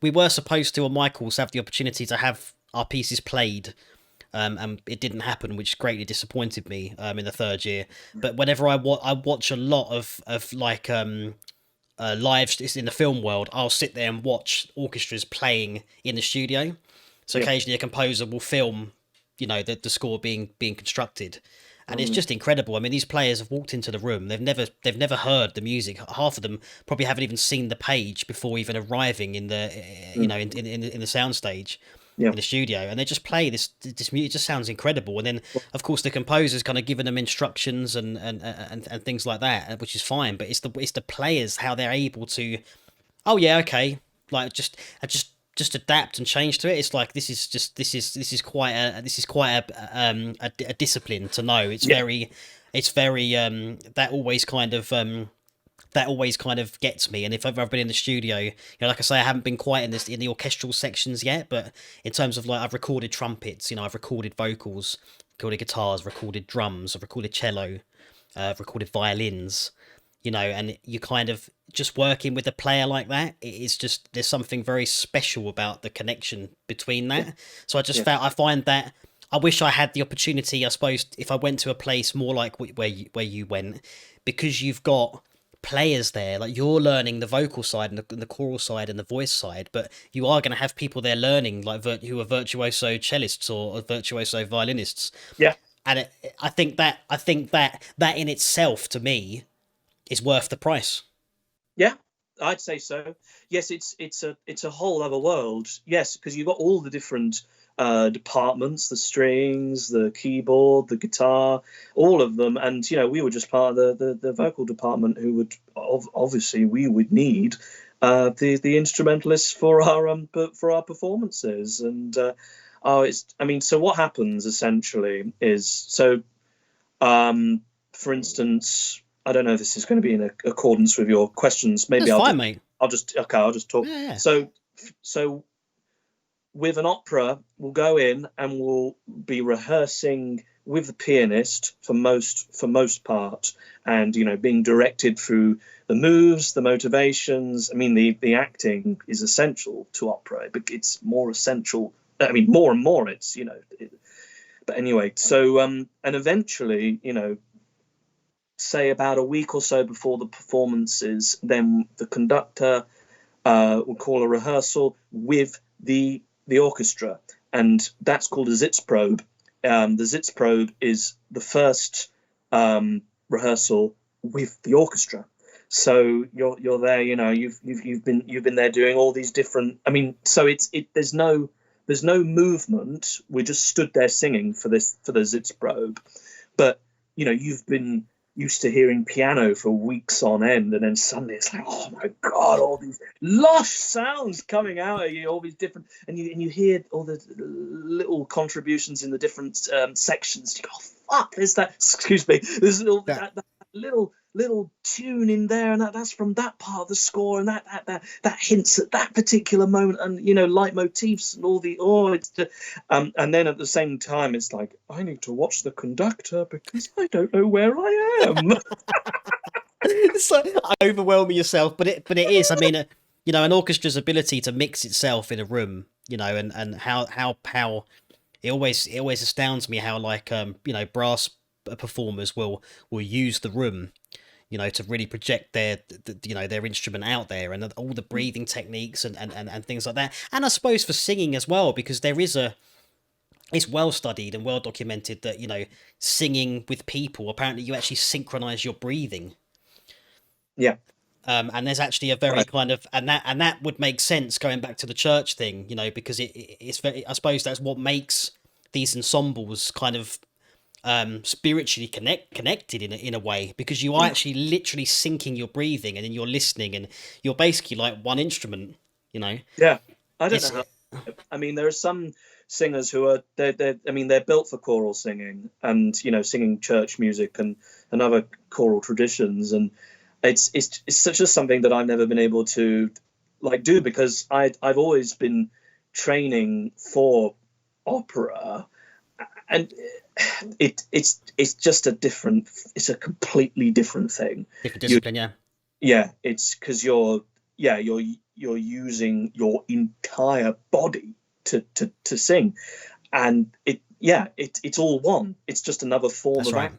we were supposed to on my course have the opportunity to have our pieces played, and it didn't happen, which greatly disappointed me in the third year. But whenever I watch a lot of like lives in the film world, I'll sit there and watch orchestras playing in the studio. So occasionally a composer will film, you know, the score being constructed. And it's just incredible. I mean, these players have walked into the room. They've never heard the music. Half of them probably haven't even seen the page before even arriving in the you know in the soundstage, in the studio, and they just play this music. It just sounds incredible. And then of course the composer's kind of giving them instructions and things like that, which is fine. But it's the players, how they're able to, oh yeah, okay, like just adapt and change to it. It's like this is quite a discipline to know. It's very that always kind of gets me. And if I've ever been in the studio, you know, like I say, I haven't been quite in the orchestral sections yet, but in terms of like, I've recorded trumpets, you know, I've recorded vocals, recorded guitars, recorded drums, I've recorded cello, I've recorded violins, you know, and you kind of just working with a player like that, it's just, there's something very special about the connection between that. So I find that I wish I had the opportunity, I suppose, if I went to a place more like where you went, because you've got players there, like you're learning the vocal side and the choral side and the voice side, but you are going to have people there learning like who are virtuoso cellists or virtuoso violinists. And I think that in itself to me is worth the price. Yeah, I'd say so. Yes, it's a whole other world. Yes, because you've got all the different departments, the strings, the keyboard, the guitar, all of them. And you know, we were just part of the vocal department, who would obviously we would need the instrumentalists for our performances. And so what happens essentially is, so for instance, I don't know if this is going to be in accordance with your questions. Maybe I'll just talk. Yeah. So with an opera, we'll go in and we'll be rehearsing with the pianist for most part, and you know, being directed through the moves, the motivations. I mean, the acting is essential to opera, but it's more essential. I mean, more and more, it's, you know. But anyway, so and eventually, you know, say about a week or so before the performances, then the conductor will call a rehearsal with the orchestra, and that's called a Sitzprobe. The Sitzprobe is the first rehearsal with the orchestra. So you're there, you know, you've been there doing all these different. I mean, so there's no movement. We just stood there singing for the Sitzprobe, but you know, you've been used to hearing piano for weeks on end, and then suddenly it's like, oh my god, all these lush sounds coming out of you, all these different, and you hear all the little contributions in the different sections. You go, oh, fuck, there's that. Excuse me, there's that little tune in there, and that's from that part of the score, and that hints at that particular moment, and you know, leitmotifs and all the and then at the same time it's like, I need to watch the conductor because I don't know where I am. It's like overwhelming yourself, but it is. I mean, you know, an orchestra's ability to mix itself in a room, you know, and how it always astounds me how, like, you know, brass performers will use the room, you know, to really project their instrument out there, and all the breathing techniques and things like that. And I suppose for singing as well, because it's well studied and well documented that, you know, singing with people, apparently you actually synchronize your breathing. Yeah. And there's actually a very kind of, and that would make sense going back to the church thing, you know, because it's very, I suppose that's what makes these ensembles kind of spiritually connected in a way, because you are actually literally syncing your breathing, and then you're listening, and you're basically like one instrument, you know. Yeah, I don't It's know how. I mean, there are some singers who are they're built for choral singing, and singing church music and other choral traditions, and it's such a something that I've never been able to like do, because I've always been training for opera, and it's just it's a completely different thing. different discipline, yeah. Yeah, it's because you're using your entire body to sing, and it's all one. It's just another form That's of right.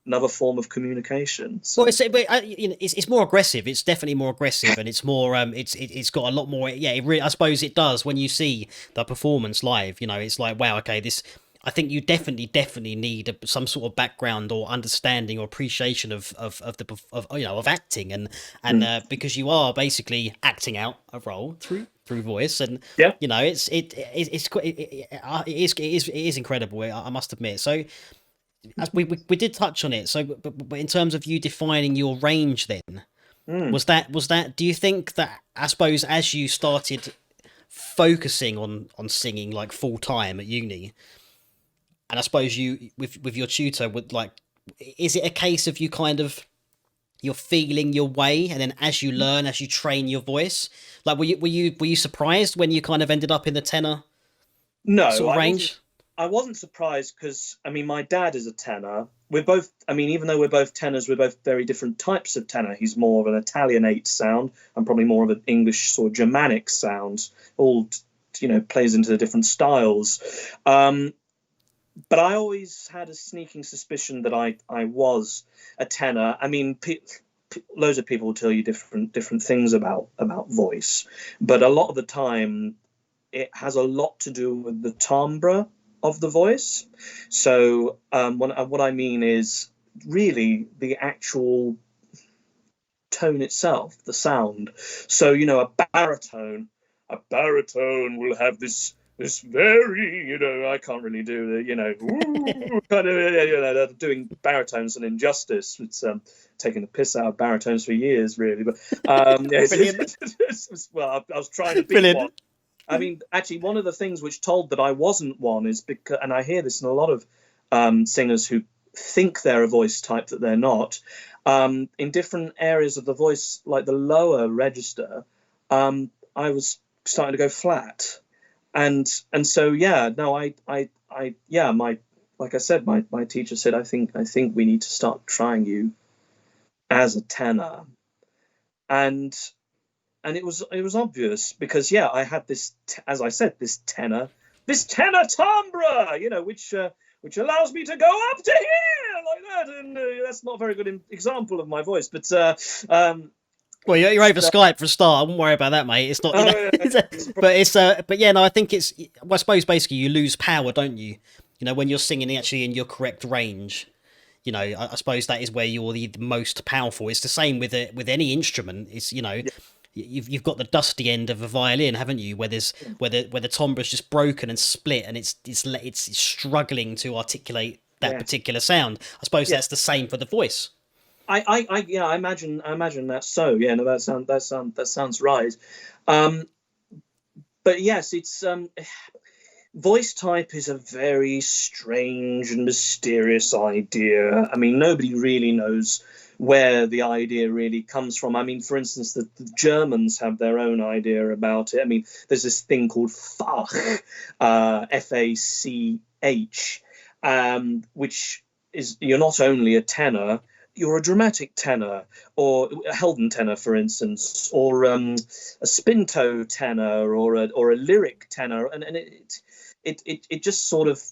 another form of communication. So. Well, it's more aggressive. It's definitely more aggressive, and it's more it's got a lot more. Yeah, I suppose it does when you see the performance live. It's like, wow, okay, this. I think you definitely need some sort of background or understanding or appreciation of acting, and because you are basically acting out a role through voice, and Yeah. it is incredible. I must admit. So as we did touch on it. So, but in terms of you defining your range, then was that? Do you think that, I suppose, as you started focusing on singing like full time at uni, and I suppose you with your tutor would like, is it a case of you kind of you're feeling your way, and then as you learn, as you train your voice, like were you surprised when you kind of ended up in the tenor No, sort of range? I wasn't surprised, because I mean, my dad is a tenor. We're both, I mean, even though we're both tenors, we're both very different types of tenor. He's more of an Italianate sound. I'm probably more of an English or Germanic sound. All plays into the different styles. But I always had a sneaking suspicion that I was a tenor. I mean, loads of people will tell you different things about voice, but a lot of the time it has a lot to do with the timbre of the voice. So what I mean is really the actual tone itself, the sound. So a baritone will have this very, I can't really do the, ooh, kind of, doing baritones an injustice. It's taking the piss out of baritones for years, really. But well, I was trying to be Brilliant. one. I mean, actually, one of the things which told that I wasn't one is because, and I hear this in a lot of singers who think they're a voice type that they're not, in different areas of the voice, like the lower register, I was starting to go flat. And so my like I said, my teacher said, I think we need to start trying you as a tenor, and it was obvious, because I had this, as I said, this tenor timbre, which allows me to go up to here like that, and that's not a very good example of my voice, but well, you're over Skype for a start. I wouldn't worry about that, mate. It's not, but yeah, no, I think it's. Well, I suppose basically you lose power, don't you? When you're singing actually in your correct range. I suppose that is where you're the most powerful. It's the same with any instrument. It's you've got the dusty end of a violin, haven't you? Where the timbre's just broken and split, and it's struggling to articulate that particular sound. I suppose that's the same for the voice. I imagine that's so. Yeah, no, that sounds right. But yes, it's voice type is a very strange and mysterious idea. I mean, nobody really knows where the idea really comes from. I mean, for instance, the Germans have their own idea about it. I mean, there's this thing called Fach, Fach, which is, you're not only a tenor, you're a dramatic tenor, or a Helden tenor, for instance, or a spinto tenor, or a lyric tenor, and it just sort of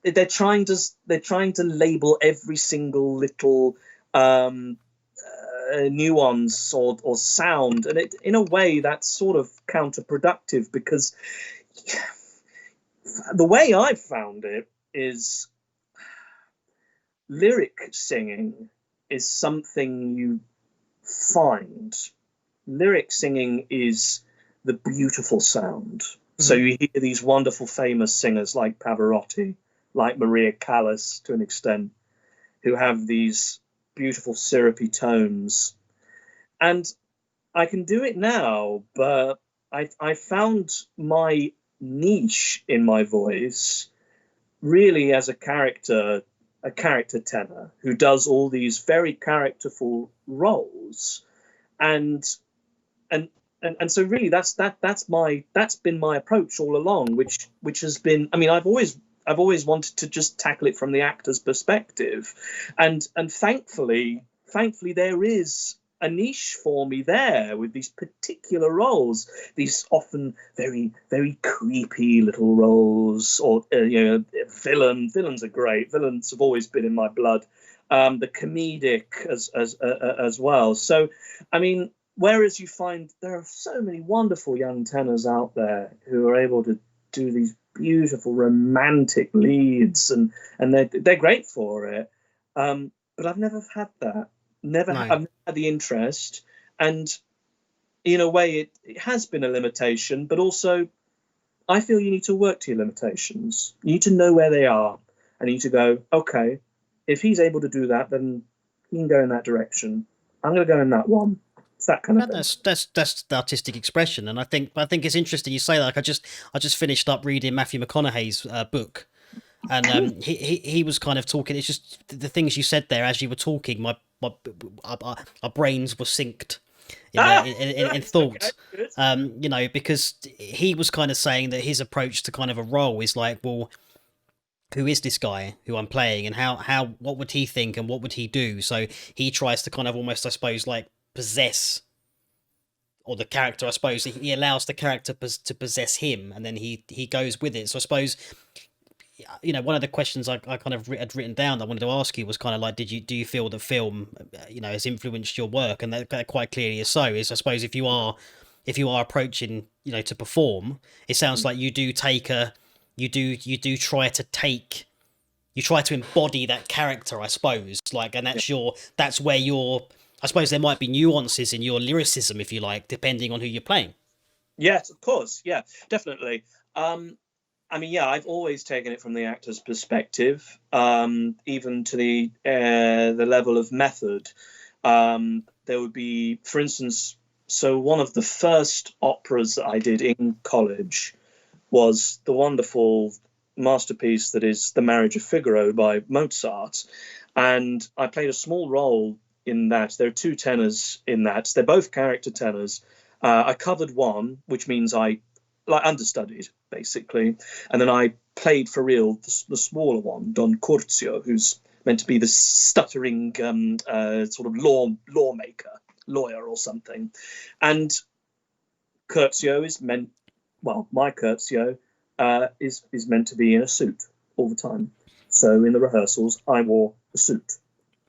they're trying to label every single little nuance or sound, and in a way that's sort of counterproductive, because the way I've found it is lyric singing is something you find. Lyric singing is the beautiful sound. So you hear these wonderful famous singers like Pavarotti like Maria Callas to an extent, who have these beautiful syrupy tones. And I can do it now, but I found my niche in my voice really as a character tenor who does all these very characterful roles. And so really that's been my approach all along, which has been, I mean, I've always wanted to just tackle it from the actor's perspective, and thankfully there is a niche for me there with these particular roles, these often very, very creepy little roles, or villains are great. Villains have always been in my blood. The comedic as well. So, I mean, whereas you find there are so many wonderful young tenors out there who are able to do these beautiful romantic leads, and they're great for it. But I've never had that. I've never had the interest, and in a way it has been a limitation, but also I feel you need to work to your limitations. You need to know where they are, and you need to go, okay, if he's able to do that, then he can go in that direction. I'm going to go in that one. It's that kind of thing. That's the artistic expression, and I think it's interesting you say that. Like I just finished up reading Matthew McConaughey's book, and he was kind of talking. It's just the things you said there as you were talking. Our brains were synced in thought. Okay, because he was kind of saying that his approach to kind of a role is like, well, who is this guy who I'm playing, and what would he think and what would he do? So he tries to kind of almost, I suppose, like possess, or the character, I suppose, he allows the character to possess him, and then he goes with it. So I suppose, one of the questions I kind of had written down that I wanted to ask you was kind of like, do you feel that film, has influenced your work? And that quite clearly is so. Is, I suppose, if you are approaching, to perform, it sounds like you do try to embody that character, I suppose, like, and that's where your, I suppose there might be nuances in your lyricism, if you like, depending on who you're playing. Yes, of course. Yeah, definitely. I mean, yeah, I've always taken it from the actor's perspective, even to the level of method. There would be, for instance, so one of the first operas that I did in college was the wonderful masterpiece that is The Marriage of Figaro by Mozart. And I played a small role in that. There are two tenors in that. They're both character tenors. I covered one, which means I understudied, basically. And then I played for real the smaller one, Don Curzio, who's meant to be the stuttering sort of lawyer or something. And Curzio is meant, well, my Curzio is meant to be in a suit all the time. So in the rehearsals, I wore a suit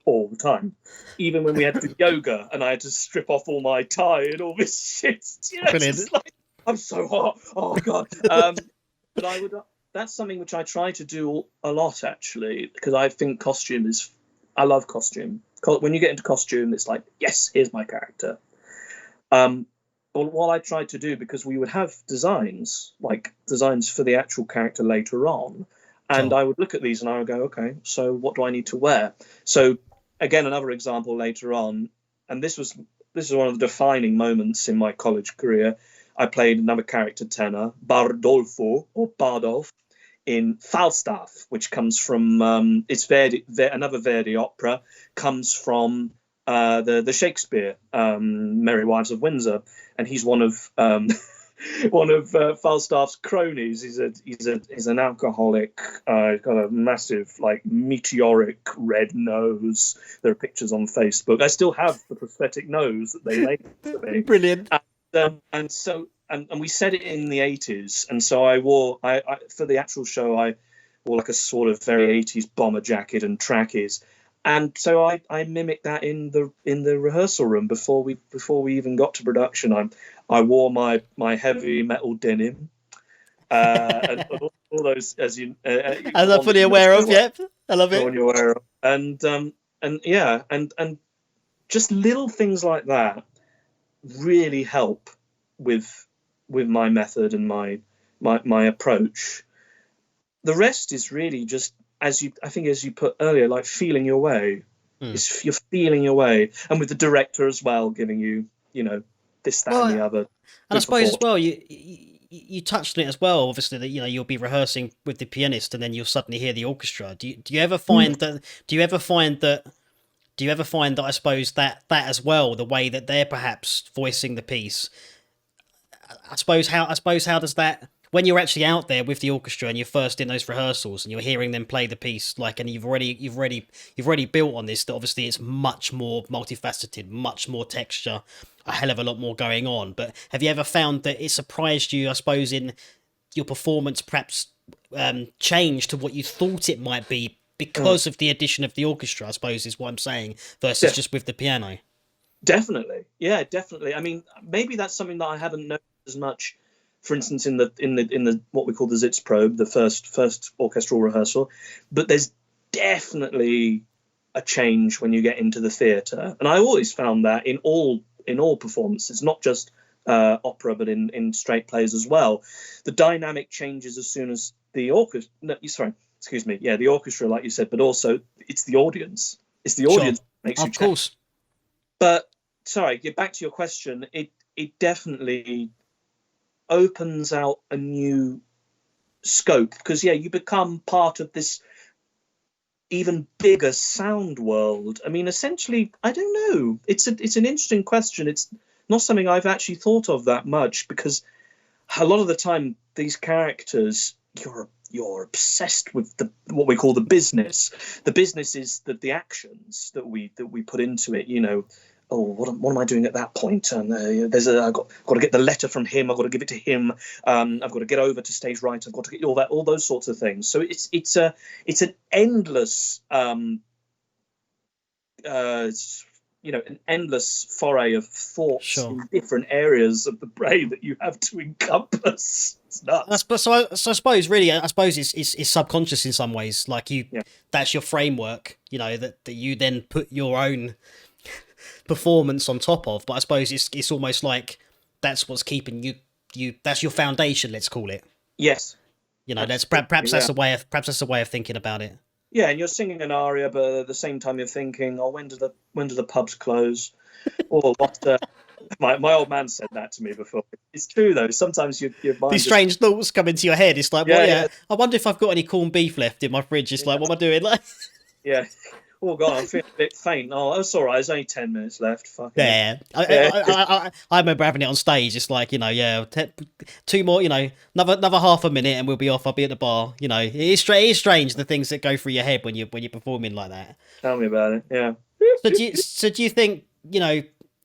all the time, even when we had to do yoga and I had to strip off all my tie and all this shit. It's like, I'm so hot. Oh God. But that's something which I try to do a lot, actually, because I think I love costume. When you get into costume, it's like, yes, here's my character. But what I tried to do, because we would have designs for the actual character later on, and I would look at these and I would go, okay, so what do I need to wear? So again, another example later on, and this was one of the defining moments in my college career. I played another character tenor, Bardolpho, or Bardolph, in Falstaff, which comes from it's another Verdi opera, comes from the Shakespeare Merry Wives of Windsor, and he's one of Falstaff's cronies. He's an alcoholic. He's got a massive, like, meteoric red nose. There are pictures on Facebook. I still have the prosthetic nose that they made for me. Brilliant. And we set it in the 80s, and so I wore for the actual show I wore like a sort of very 80s bomber jacket and trackies, and so I mimicked that in the rehearsal room before we even got to production. I wore my heavy metal denim, and all those, as I'm fully aware of. Yep, I love it. You're aware of. And just little things like that really help with my method and my approach. the rest is really just, as you put earlier, like feeling your way. You're feeling your way, and with the director as well giving you, this, that, and the Well, other. and I Good suppose as support. well, you touched on it as well. Obviously, that you'll be rehearsing with the pianist, and then you'll suddenly hear the orchestra. Do you ever find that? Do you ever find that? Do you ever find that? I suppose that as well, the way that they're perhaps voicing the piece. I suppose how does that, when you're actually out there with the orchestra and you're first in those rehearsals and you're hearing them play the piece, like, and you've already built on this, that obviously it's much more multifaceted, much more texture, a hell of a lot more going on. But have you ever found that it surprised you, I suppose, in your performance perhaps changed to what you thought it might be Mm. because of the addition of the orchestra, I suppose is what I'm saying, versus just with the piano? Definitely, yeah, definitely. I mean, maybe that's something that I haven't noticed as much. For instance, in the what we call the Sitzprobe, the first orchestral rehearsal, but there's definitely a change when you get into the theatre, and I always found that in all performances, not just opera, but in straight plays as well. The dynamic changes as soon as the orchestra. No, sorry, excuse me. Yeah, the orchestra, like you said, but also it's the audience. It's the Sure, audience that makes you of change. course. But sorry, get back to your question. It definitely opens out a new scope, because you become part of this even bigger sound world. I mean, essentially, I don't know. It's an interesting question. It's not something I've actually thought of that much, because a lot of the time these characters, you're obsessed with what we call the business. The business is the actions that we put into it. Oh, what am I doing at that point? And I've got to get the letter from him. I've got to give it to him. I've got to get over to stage right. I've got to get all those sorts of things. So it's an endless an endless foray of thoughts Sure. in different areas of the brain that you have to encompass. It's nuts. So I suppose really, I suppose it's subconscious in some ways. Like Yeah. that's your framework. That you then put your own performance on top of. But I suppose it's almost like that's what's keeping you. That's your foundation. Let's call it. Yes. That's Absolutely. perhaps Yeah. that's a way of thinking about it. Yeah, and you're singing an aria, but at the same time you're thinking, "Oh, when do the pubs close?" Or what? My old man said that to me before. It's true though. Sometimes your mind These just strange thoughts come into your head. It's like, well, yeah, yeah. yeah, I wonder if I've got any corned beef left in my fridge. It's like, what am I doing? Like, yeah. Oh God, I'm feeling a bit faint. Oh, it's all right. There's only 10 minutes left. Fucking hell. yeah. I, Yeah, I, I, I, I remember having it on stage. It's like, two more, another half a minute and we'll be off. I'll be at the bar. It is strange the things that go through your head when you're performing like that. tell me about it. Yeah. So do you think,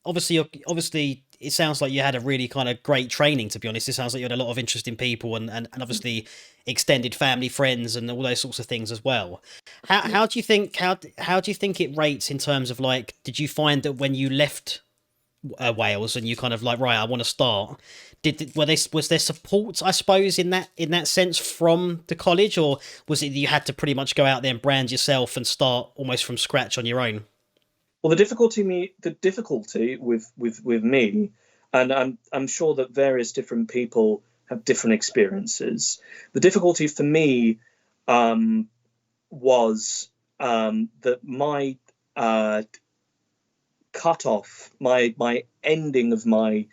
obviously it sounds like you had a really kind of great training, to be honest. It sounds like you had a lot of interesting people and obviously extended family, friends, and all those sorts of things as well. How do you think it rates in terms of, like, did you find that when you left Wales and you kind of like, right, I want to start, was there support, I suppose, in that sense from the college, or was it that you had to pretty much go out there and brand yourself and start almost from scratch on your own? Well, the difficulty with me, and I'm sure that various different people have different experiences. The difficulty for me was that my cut off, my ending of my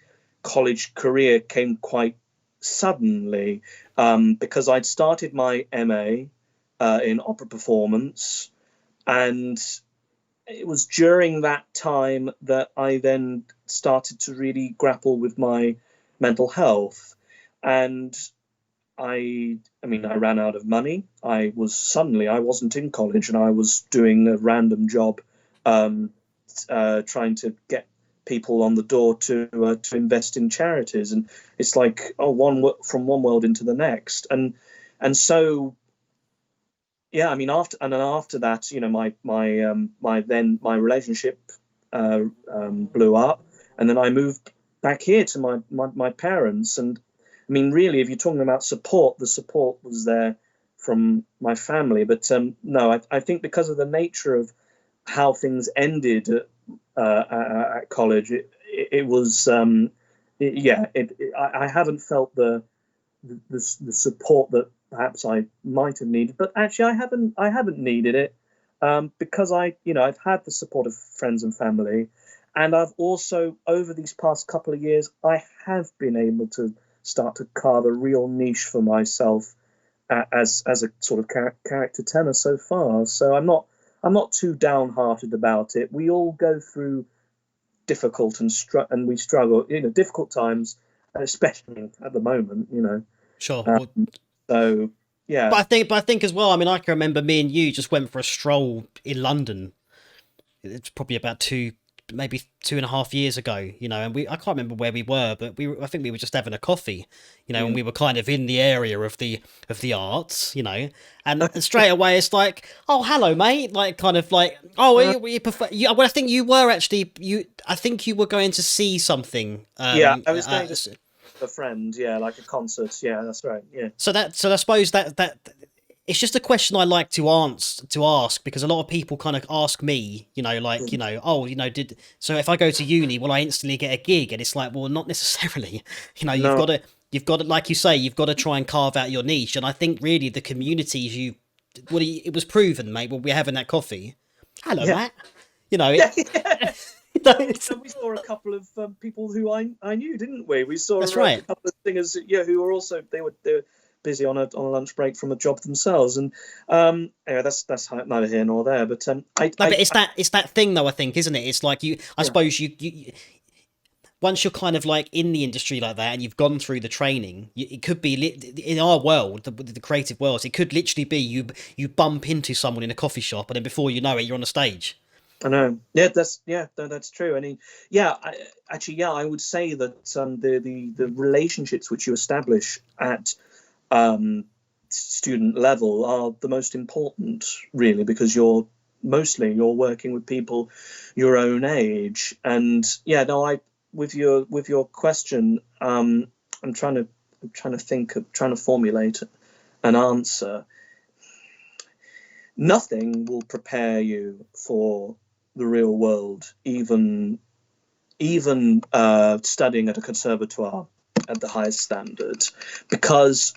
college career came quite suddenly, because I'd started my MA in opera performance, and it was during that time that I then started to really grapple with my mental health. And I ran out of money. I wasn't in college, and I was doing a random job, trying to get people on the door to invest in charities. And it's like, from one world into the next. And so, yeah, I mean, after that, my relationship blew up, and then I moved back here to my parents. And I mean, really, if you're talking about support, the support was there from my family. But no, I think because of the nature of how things ended at college, it was I haven't felt the the support that perhaps I might have needed, but actually I haven't needed it, because I've had the support of friends and family, and I've also, over these past couple of years, I have been able to start to carve a real niche for myself, as a sort of character tenor so far. So I'm not too downhearted about it. We all go through difficult and we struggle, difficult times, especially at the moment, Sure. So yeah. But I think as well. I mean, I can remember me and you just went for a stroll in London. It's probably about maybe 2.5 years ago, and I can't remember where we were, but I think we were just having a coffee, and we were kind of in the area of the arts, and straight away it's like, oh, hello, mate, like kind of like, oh, you prefer, well, I think you were actually, I think you were going to see something. Yeah, I was going to see a friend, like a concert. Yeah, that's right. Yeah. So I suppose that it's just a question I like to ask, because a lot of people kind of ask me, so if I go to uni, will I instantly get a gig? And it's like, well, not necessarily. You've got to, like you say, you've got to try and carve out your niche. And I think really the communities it was proven, mate, when we're having that coffee. Hello, Matt. And we saw a couple of people who I knew, didn't we? We saw That's right. A couple of singers, who were also they were busy on a lunch break from a job themselves, and that's neither here nor there. But but it's that thing though, I think, isn't it? It's like I suppose you once you're kind of like in the industry like that and you've gone through the training, it could be in our world, the creative world, it could literally be you bump into someone in a coffee shop and then before you know it, you're on a stage. I know. Yeah, that's true. I mean, I would say that the relationships which you establish at student level are the most important, really, because you're working with people your own age. And with your question, I'm trying to formulate an answer. Nothing will prepare you for the real world, even studying at a conservatoire at the highest standard, because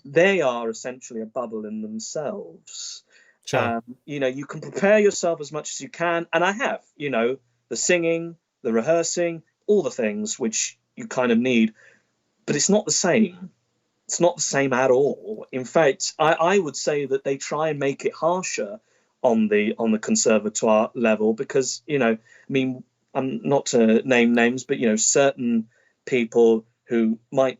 they are essentially a bubble in themselves. Sure. You can prepare yourself as much as you can, and I have, the singing, the rehearsing, all the things which you kind of need, but it's not the same. It's not the same at all. In fact, I would say that they try and make it harsher on the conservatoire level, because I mean, I'm not to name names, but certain people who might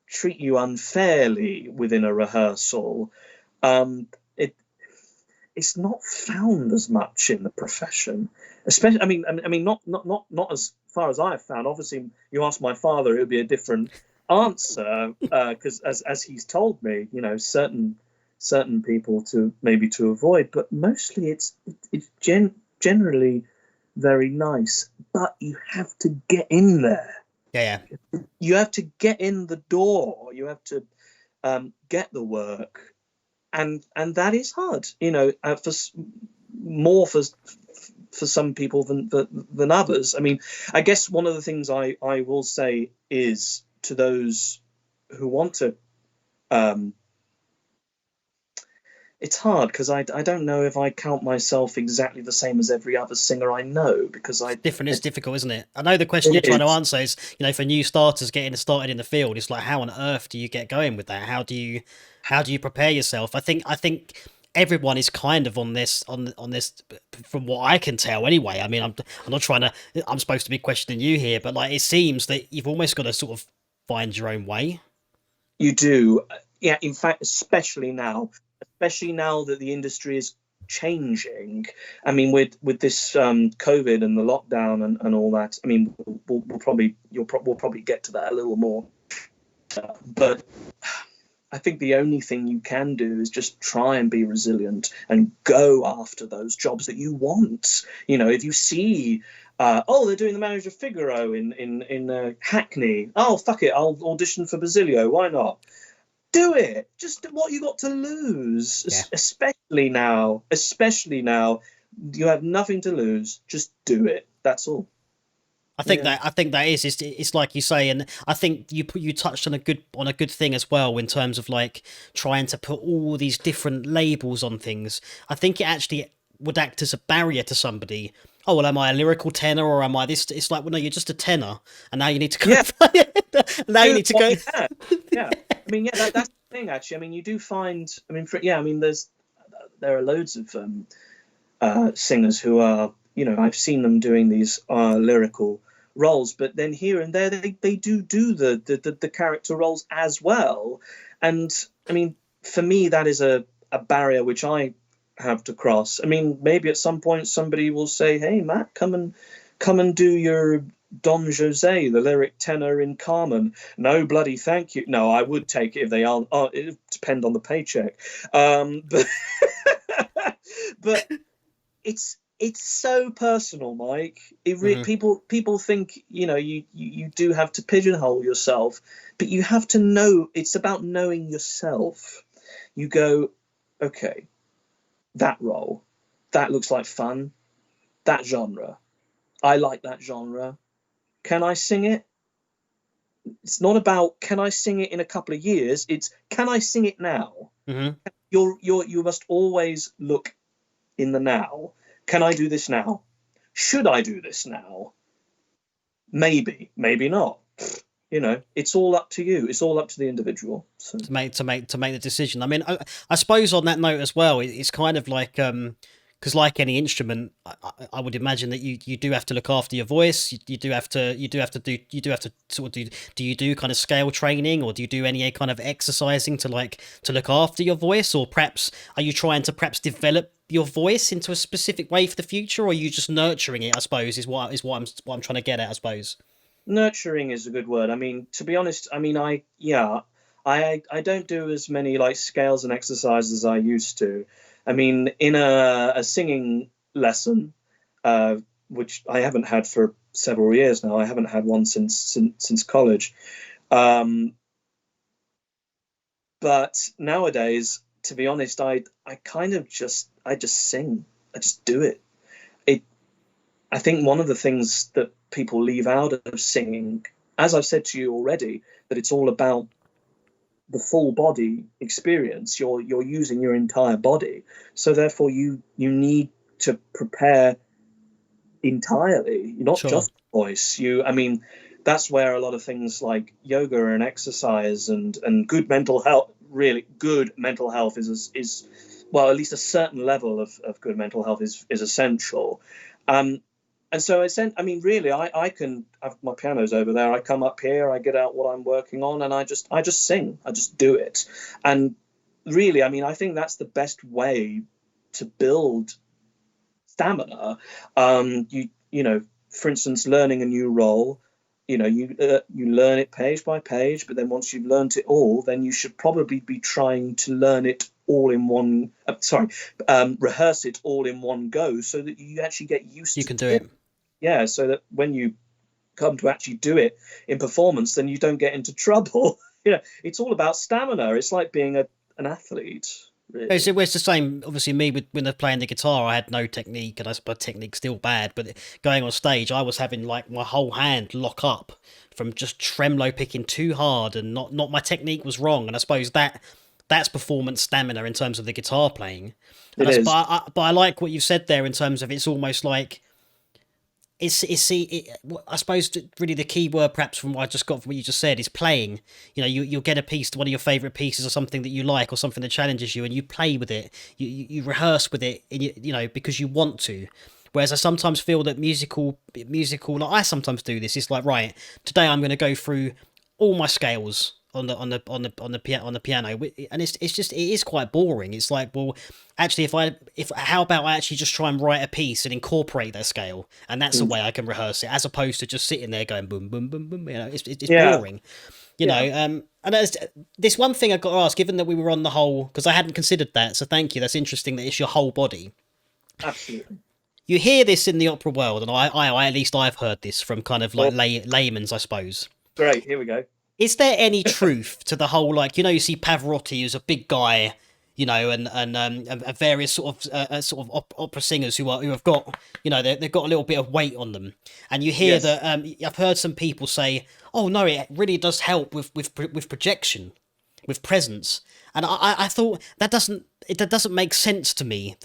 treat you unfairly within a rehearsal, it's not found as much in the profession. Especially, I mean, not as far as I've found. Obviously, you ask my father, it would be a different answer, because as he's told me, certain people to avoid, but mostly it's generally very nice. But you have to get in there. Yeah. You have to get in the door. You have to get the work, and that is hard. For some people than others. I mean, I guess one of the things I will say is to those who want to. It's hard because I don't know if I count myself exactly the same as every other singer I know, because It's difficult, isn't it? I know the question you're trying to answer is, for new starters getting started in the field, it's like, how on earth do you get going with that? How do you prepare yourself? I think everyone is kind of on this from what I can tell anyway. I mean, I'm not trying to, I'm supposed to be questioning you here, but like, it seems that you've almost got to sort of find your own way. You do. Yeah, in fact, especially now that the industry is changing. I mean, with this COVID and the lockdown and all that. I mean, we'll probably get to that a little more. But I think the only thing you can do is just try and be resilient and go after those jobs that you want. If you see, they're doing the Marriage of Figaro in Hackney. Oh, fuck it, I'll audition for Basilio. Why not? Do it. Just what you got to lose. Yeah. Especially now, you have nothing to lose. Just do it. That's all. I think that is it's like you say, and I think you touched on a good thing as well in terms of like trying to put all these different labels on things. I think it actually would act as a barrier to somebody. Oh well, am I a lyrical tenor or am I this? It's like, well, no, you're just a tenor, and now you need to go. Yeah. Now you need to go. Yeah. I mean, yeah, that's the thing. Actually, I mean, you do find. I mean, I mean, there are loads of singers who are, you know, I've seen them doing these lyrical roles, but then here and there they do the character roles as well. And I mean, for me, that is a barrier which I have to cross. I mean, maybe at some point somebody will say, "Hey, Matt, come and do your Don Jose, the lyric tenor in Carmen." No, bloody thank you. No, I would take it if they are. It would depend on the paycheck. But but it's so personal, Mike. People think, you know, you do have to pigeonhole yourself, but you have to know. It's about knowing yourself. You go, okay, that role, that looks like fun. That genre, I like that genre. Can I sing it? It's not about can I sing it in a couple of years. It's can I sing it now? You must always look in the now. Can I do this now? Should I do this now? Maybe, maybe not. You know, it's all up to you. It's all up to the individual. So. To make the decision. I mean, I suppose on that note as well, it's kind of like because like any instrument, I would imagine that you do have to look after your voice. You do have to sort of do you do kind of scale training, or do you do any kind of exercising to look after your voice, or perhaps are you trying to perhaps develop your voice into a specific way for the future, or are you just nurturing it? I suppose is what I'm trying to get at. I suppose nurturing is a good word. I mean, to be honest, I mean, I don't do as many like scales and exercises as I used to. I mean, in a singing lesson, which I haven't had for several years now. I haven't had one since college. But nowadays, to be honest, I just sing. I just do it. I think one of the things that people leave out of singing, as I've said to you already, that it's all about the full body experience. You're using your entire body, so therefore you need to prepare entirely, not just voice. I mean, that's where a lot of things like yoga and exercise and good mental health, really good mental health is well, at least a certain level of good mental health is essential. And so I mean, really, I can have my piano's over there. I come up here, I get out what I'm working on, and I just sing. I just do it. And really, I mean, I think that's the best way to build stamina. You know, for instance, learning a new role. You know, you learn it page by page, but then once you've learned it all, then you should probably be trying to learn it all in one. Rehearse it all in one go, so that you actually get used to. You can do it. Yeah, so that when you come to actually do it in performance, then you don't get into trouble. You know, it's all about stamina. It's like being an athlete. Really. It's the same. Obviously, me when I was playing the guitar, I had no technique, and my technique's still bad. But going on stage, I was having like my whole hand lock up from just tremolo picking too hard, and not my technique was wrong. And I suppose that's performance stamina in terms of the guitar playing. But I like what you said there in terms of it's almost like. I suppose really the key word perhaps from what I just got from what you just said is playing. You know, you'll get a piece, one of your favourite pieces or something that you like or something that challenges you, and you play with it. You rehearse with it, you know, because you want to. Whereas I sometimes feel that musical, like I sometimes do this. It's like, right, today I'm going to go through all my scales on the piano, and it is quite boring. It's like, well, actually, how about I actually just try and write a piece and incorporate that scale, and that's the way I can rehearse it, as opposed to just sitting there going boom boom boom boom. You know, it's boring. You know, and there's this one thing I've got to ask, given that we were on the whole, because I hadn't considered that. So thank you. That's interesting that it's your whole body. Absolutely. You hear this in the opera world, and I at least I've heard this from kind of like layman's, I suppose. Great. Here we go. Is there any truth to the whole, like, you know, you see Pavarotti, who's a big guy, you know, and various sort of opera singers who have got, you know, they've got a little bit of weight on them, and you hear Yes. that I've heard some people say, oh no, it really does help with projection, with presence, and I thought that doesn't make sense to me.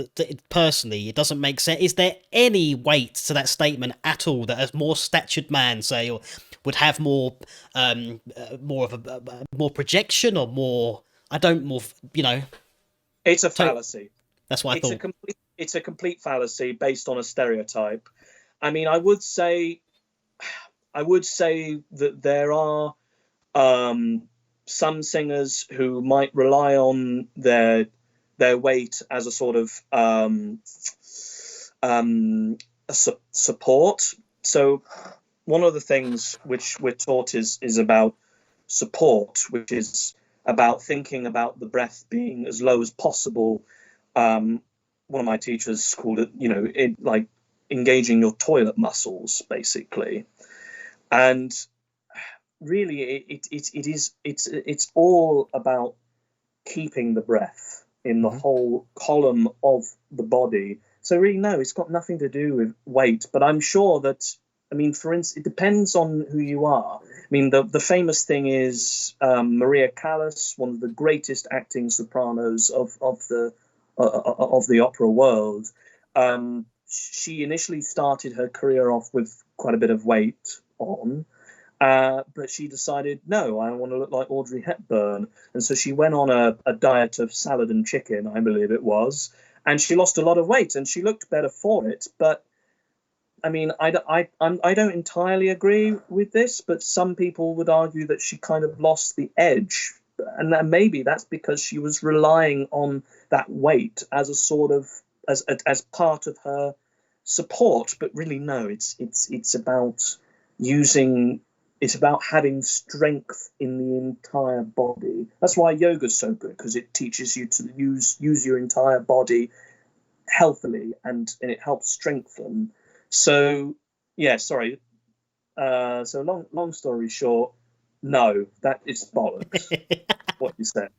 Personally, it doesn't make sense. Is there any weight to that statement at all that a more statured man, say, or would have more more projection or more? I don't more, you know. It's a fallacy. That's what I thought. It's a complete fallacy based on a stereotype. I mean, I would say that there are some singers who might rely on their weight as a sort of support. So one of the things which we're taught is about support, which is about thinking about the breath being as low as possible. One of my teachers called it, you know, like engaging your toilet muscles, basically. And really, it's all about keeping the breath in the whole column of the body. So really, no, it's got nothing to do with weight. But I'm sure that, I mean, for instance, it depends on who you are. I mean, the famous thing is Maria Callas, one of the greatest acting sopranos of the opera world. She initially started her career off with quite a bit of weight on, but she decided, no, I want to look like Audrey Hepburn. And so she went on a diet of salad and chicken, I believe it was, and she lost a lot of weight and she looked better for it. But I mean, I don't entirely agree with this, but some people would argue that she kind of lost the edge. And that maybe that's because she was relying on that weight as a sort of, as part of her support. But really, no, it's about using, it's about having strength in the entire body. That's why yoga's so good, because it teaches you to use your entire body healthily, and it helps strengthen. So, yeah, sorry. So long story short, no, that is bollocks. What you said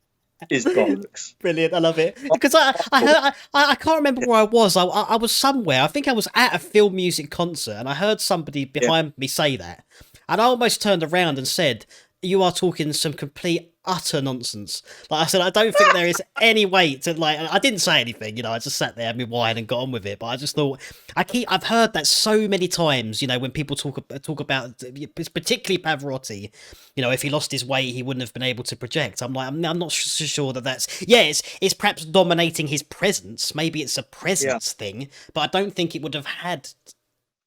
is bollocks. Brilliant, I love it. Because I can't remember where I was. I was somewhere. I think I was at a film music concert, and I heard somebody behind me say that, and I almost turned around and said, "You are talking some complete utter nonsense." Like I said, I don't think there is any weight to, like, I didn't say anything, you know, I just sat there, had my wine and got on with it. But I just thought, I've heard that so many times, you know, when people talk about, particularly Pavarotti, you know, if he lost his weight, he wouldn't have been able to project. I'm like, I'm not so sure that's, it's perhaps dominating his presence. Maybe it's a presence thing, but I don't think it would have had.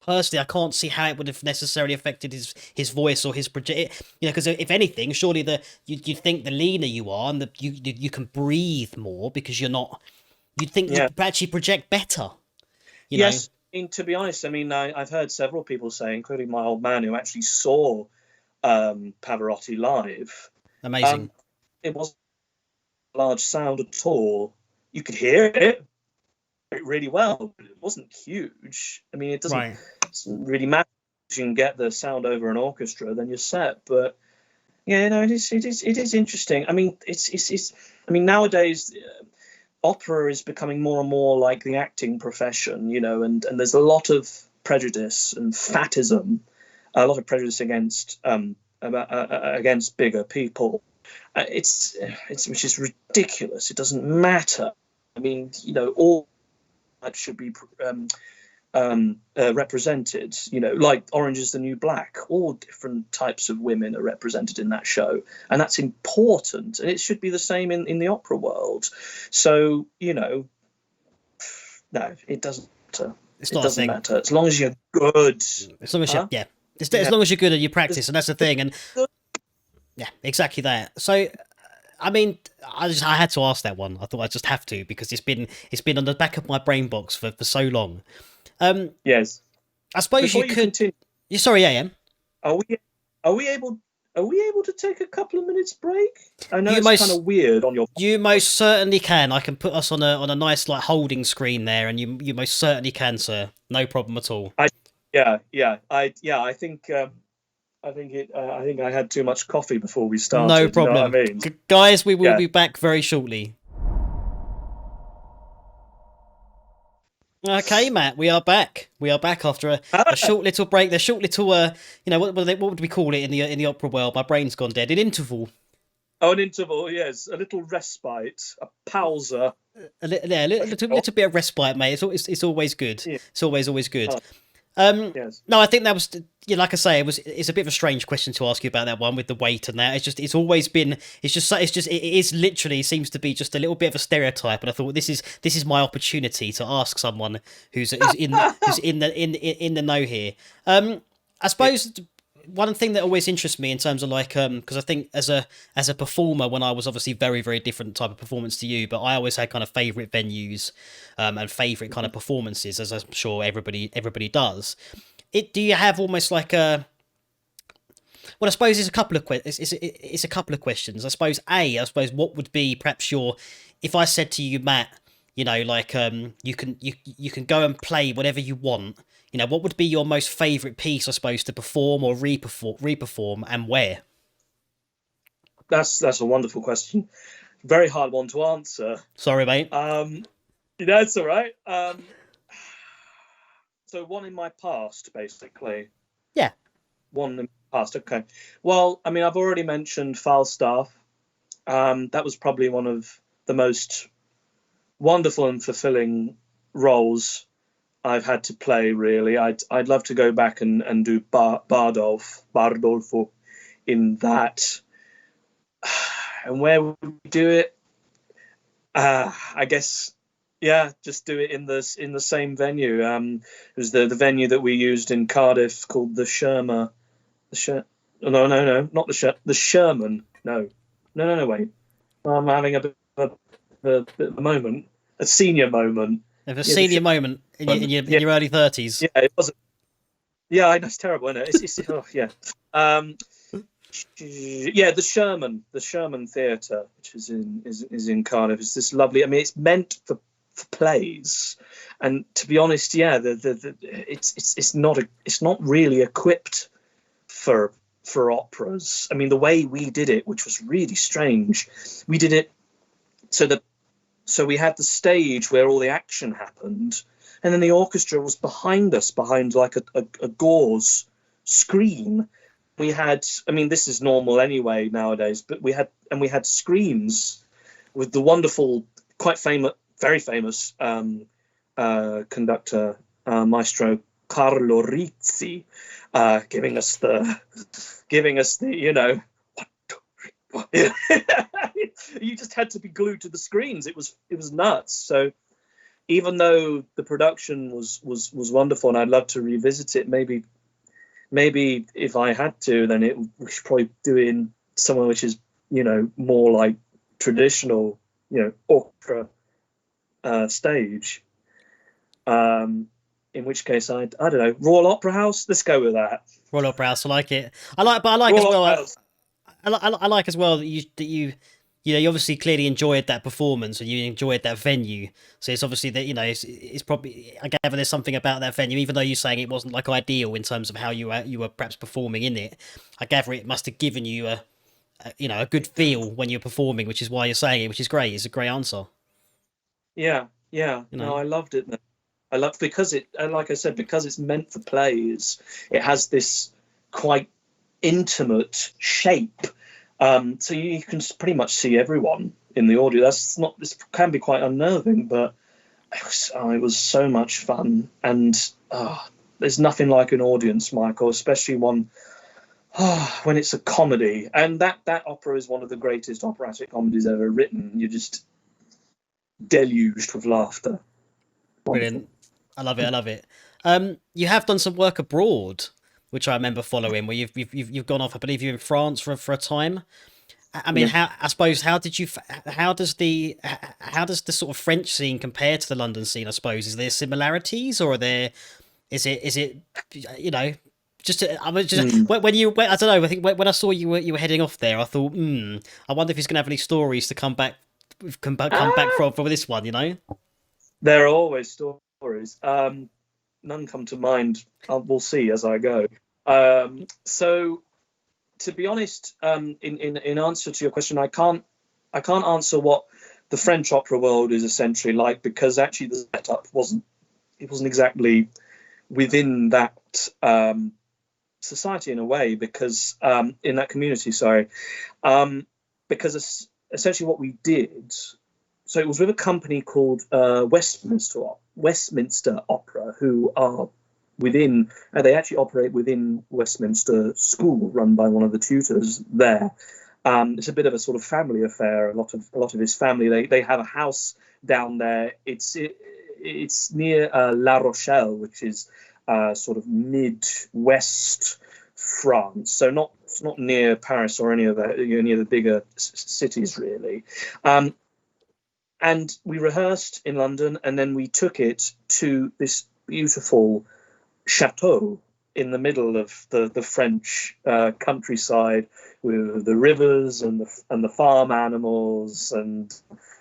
Personally, I can't see how it would have necessarily affected his voice or his project. You know, because if anything, surely you'd think the leaner you are, and you can breathe more because you're not. You'd think you actually project better. Yes, I mean, to be honest, I mean, I've heard several people say, including my old man, who actually saw Pavarotti live. Amazing. It wasn't a large sound at all. You could hear it really well, but it wasn't huge. I mean, it doesn't really matter. If you can get the sound over an orchestra, then you're set. But yeah, no, it is interesting. I mean, I mean, nowadays opera is becoming more and more like the acting profession, you know, and there's a lot of prejudice and fatism, a lot of prejudice against bigger people. It's which is ridiculous. It doesn't matter. I mean, you know, all that should be represented, you know, like Orange is the New Black. All different types of women are represented in that show, and that's important, and it should be the same in the opera world. So, you know, no, it doesn't matter. It doesn't matter as long as you're good. As long as you're, as long as you're good at your practice, and that's the thing. And yeah, exactly that. So, I mean, I had to ask that one. I thought I just have to, because it's been on the back of my brain box for so long. Yes. I suppose Before you could. Continue, sorry, AM. Are we able to take a couple of minutes break? I know it's kind of weird on your. You most certainly can. I can put us on a nice like holding screen there, and you most certainly can, sir. No problem at all. I think. I think I had too much coffee before we started. No problem. You know what I mean? Guys, we will be back very shortly. Okay, Matt, we are back. We are back after a short little break. The short little, what would we call it in the opera world? My brain's gone dead. An interval. Oh, an interval, yes, a little respite, a pausa. Little bit of respite, mate. It's always good. Yeah. It's always good. Oh, yes. No, I think that was, like I say, it's a bit of a strange question to ask you about that one with the weight and that. It's always been, it is literally seems to be just a little bit of a stereotype. And I thought this is my opportunity to ask someone who's in the know here. I suppose one thing that always interests me in terms of like because I think as a performer, when I was obviously very very different type of performance to you, but I always had kind of favorite venues and favorite kind of performances, as I'm sure everybody does. Do you have almost like a, well, I suppose it's a couple of it's a couple of questions. I suppose what would be perhaps your, if I said to you, Matt, like you can go and play whatever you want. What would be your most favourite piece, I suppose, to perform or reperform, and where? That's a wonderful question. Very hard one to answer. Sorry, mate. That's all right. So one in my past, basically. Yeah. One in the past. Okay. Well, I mean, I've already mentioned Falstaff. That was probably one of the most wonderful and fulfilling roles I've had to play. Really, I'd love to go back and do Bardolpho in that. And where would we do it? I guess, yeah, just do it in the same venue. It was the venue that we used in Cardiff called the Sherman. No, not the Sherman. No, wait. I'm having a bit of a moment, a senior moment. A senior moment in your early 30s. Yeah, it wasn't. Yeah, I know, it's terrible, isn't it? It's oh, yeah. Yeah, the Sherman Theatre, which is in Cardiff, is this lovely. I mean, it's meant for plays, and to be honest, yeah, it's not really equipped for operas. I mean, the way we did it, which was really strange, we did it so we had the stage where all the action happened, and then the orchestra was behind us, behind like a gauze screen. We had, I mean, this is normal anyway nowadays, but we had screens with the wonderful, very famous conductor, maestro Carlo Rizzi, giving us the you just had to be glued to the screens. It was nuts. So even though the production was wonderful, and I'd love to revisit it, maybe if I had to, then we should probably do it in somewhere which is more like traditional opera stage. In which case I don't know, Royal Opera House. Let's go with that. Royal Opera House. I like it. I like Royal as well. I like as well that you obviously clearly enjoyed that performance and you enjoyed that venue. So it's obviously that it's probably, I gather there's something about that venue, even though you're saying it wasn't like ideal in terms of how you were perhaps performing in it. I gather it must have given you a good feel when you're performing, which is why you're saying it, which is great. It's a great answer. Yeah. No, I loved it. I loved because it, like I said, because it's meant for plays. It has this quite intimate shape, so you can pretty much see everyone in the audience. This can be quite unnerving, but it was so much fun. And there's nothing like an audience, Michael, especially one when it's a comedy. And that opera is one of the greatest operatic comedies ever written. You're just deluged with laughter. Brilliant. I love it. You have done some work abroad, which I remember following, where you've gone off. I believe you're in France for a time. I mean, Yeah. how does the sort of French scene compare to the London scene? I suppose, is there similarities, or is it just I was just when you I don't know. I think when I saw you were heading off there, I thought, I wonder if he's gonna have any stories to come back from this one. There are always stories. None come to mind. We'll see as I go. So, to be honest, in answer to your question, I can't answer what the French opera world is essentially like, because actually the setup wasn't exactly within that society in a way, because in that community, because essentially what we did. So it was with a company called Westminster Opera, who are within. They actually operate within Westminster School, run by one of the tutors there. It's a bit of a sort of family affair. A lot of his family. They have a house down there. It's near La Rochelle, which is sort of mid-west France. So it's not near Paris or any of the bigger cities really. And we rehearsed in London, and then we took it to this beautiful chateau in the middle of the French countryside, with the rivers and the farm animals, and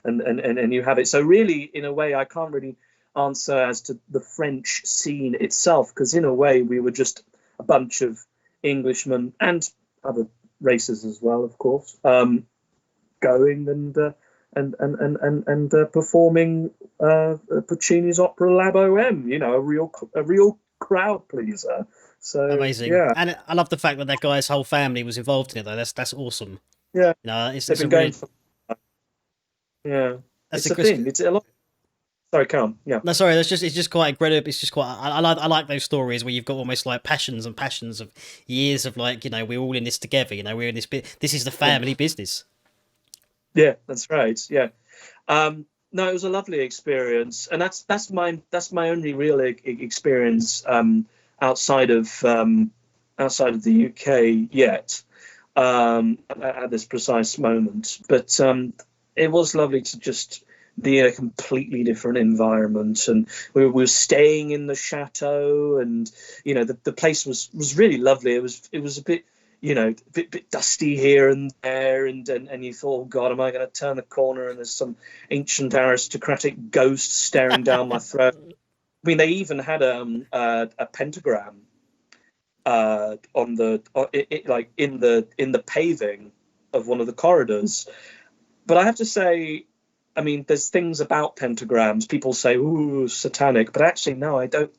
you have it. So really, in a way, I can't really answer as to the French scene itself, because in a way we were just a bunch of Englishmen and other races as well, of course, going and performing Puccini's opera La Bohème, a real crowd pleaser. So Amazing. yeah, And I love the fact that guy's whole family was involved in it, though. That's awesome. yeah. It's They've been going for, yeah. It's a thing. It's a lot. Sorry, Cam. Yeah. No, sorry. It's just quite incredible. It's just quite. I like those stories where you've got almost like passions and passions of years of we're all in this together. We're in this bit. This is the family business. Yeah, that's right. Yeah. No, it was a lovely experience, and that's my only real experience outside of the UK yet at this precise moment. But it was lovely to just be in a completely different environment, and we were staying in the chateau, and the place was really lovely. It was a bit bit dusty here and there, and you thought, oh God, am I going to turn the corner and there's some ancient aristocratic ghost staring down my throat? I mean, they even had a pentagram in the paving of one of the corridors. But I have to say, I mean, there's things about pentagrams. People say, ooh, satanic, but actually, no, I don't.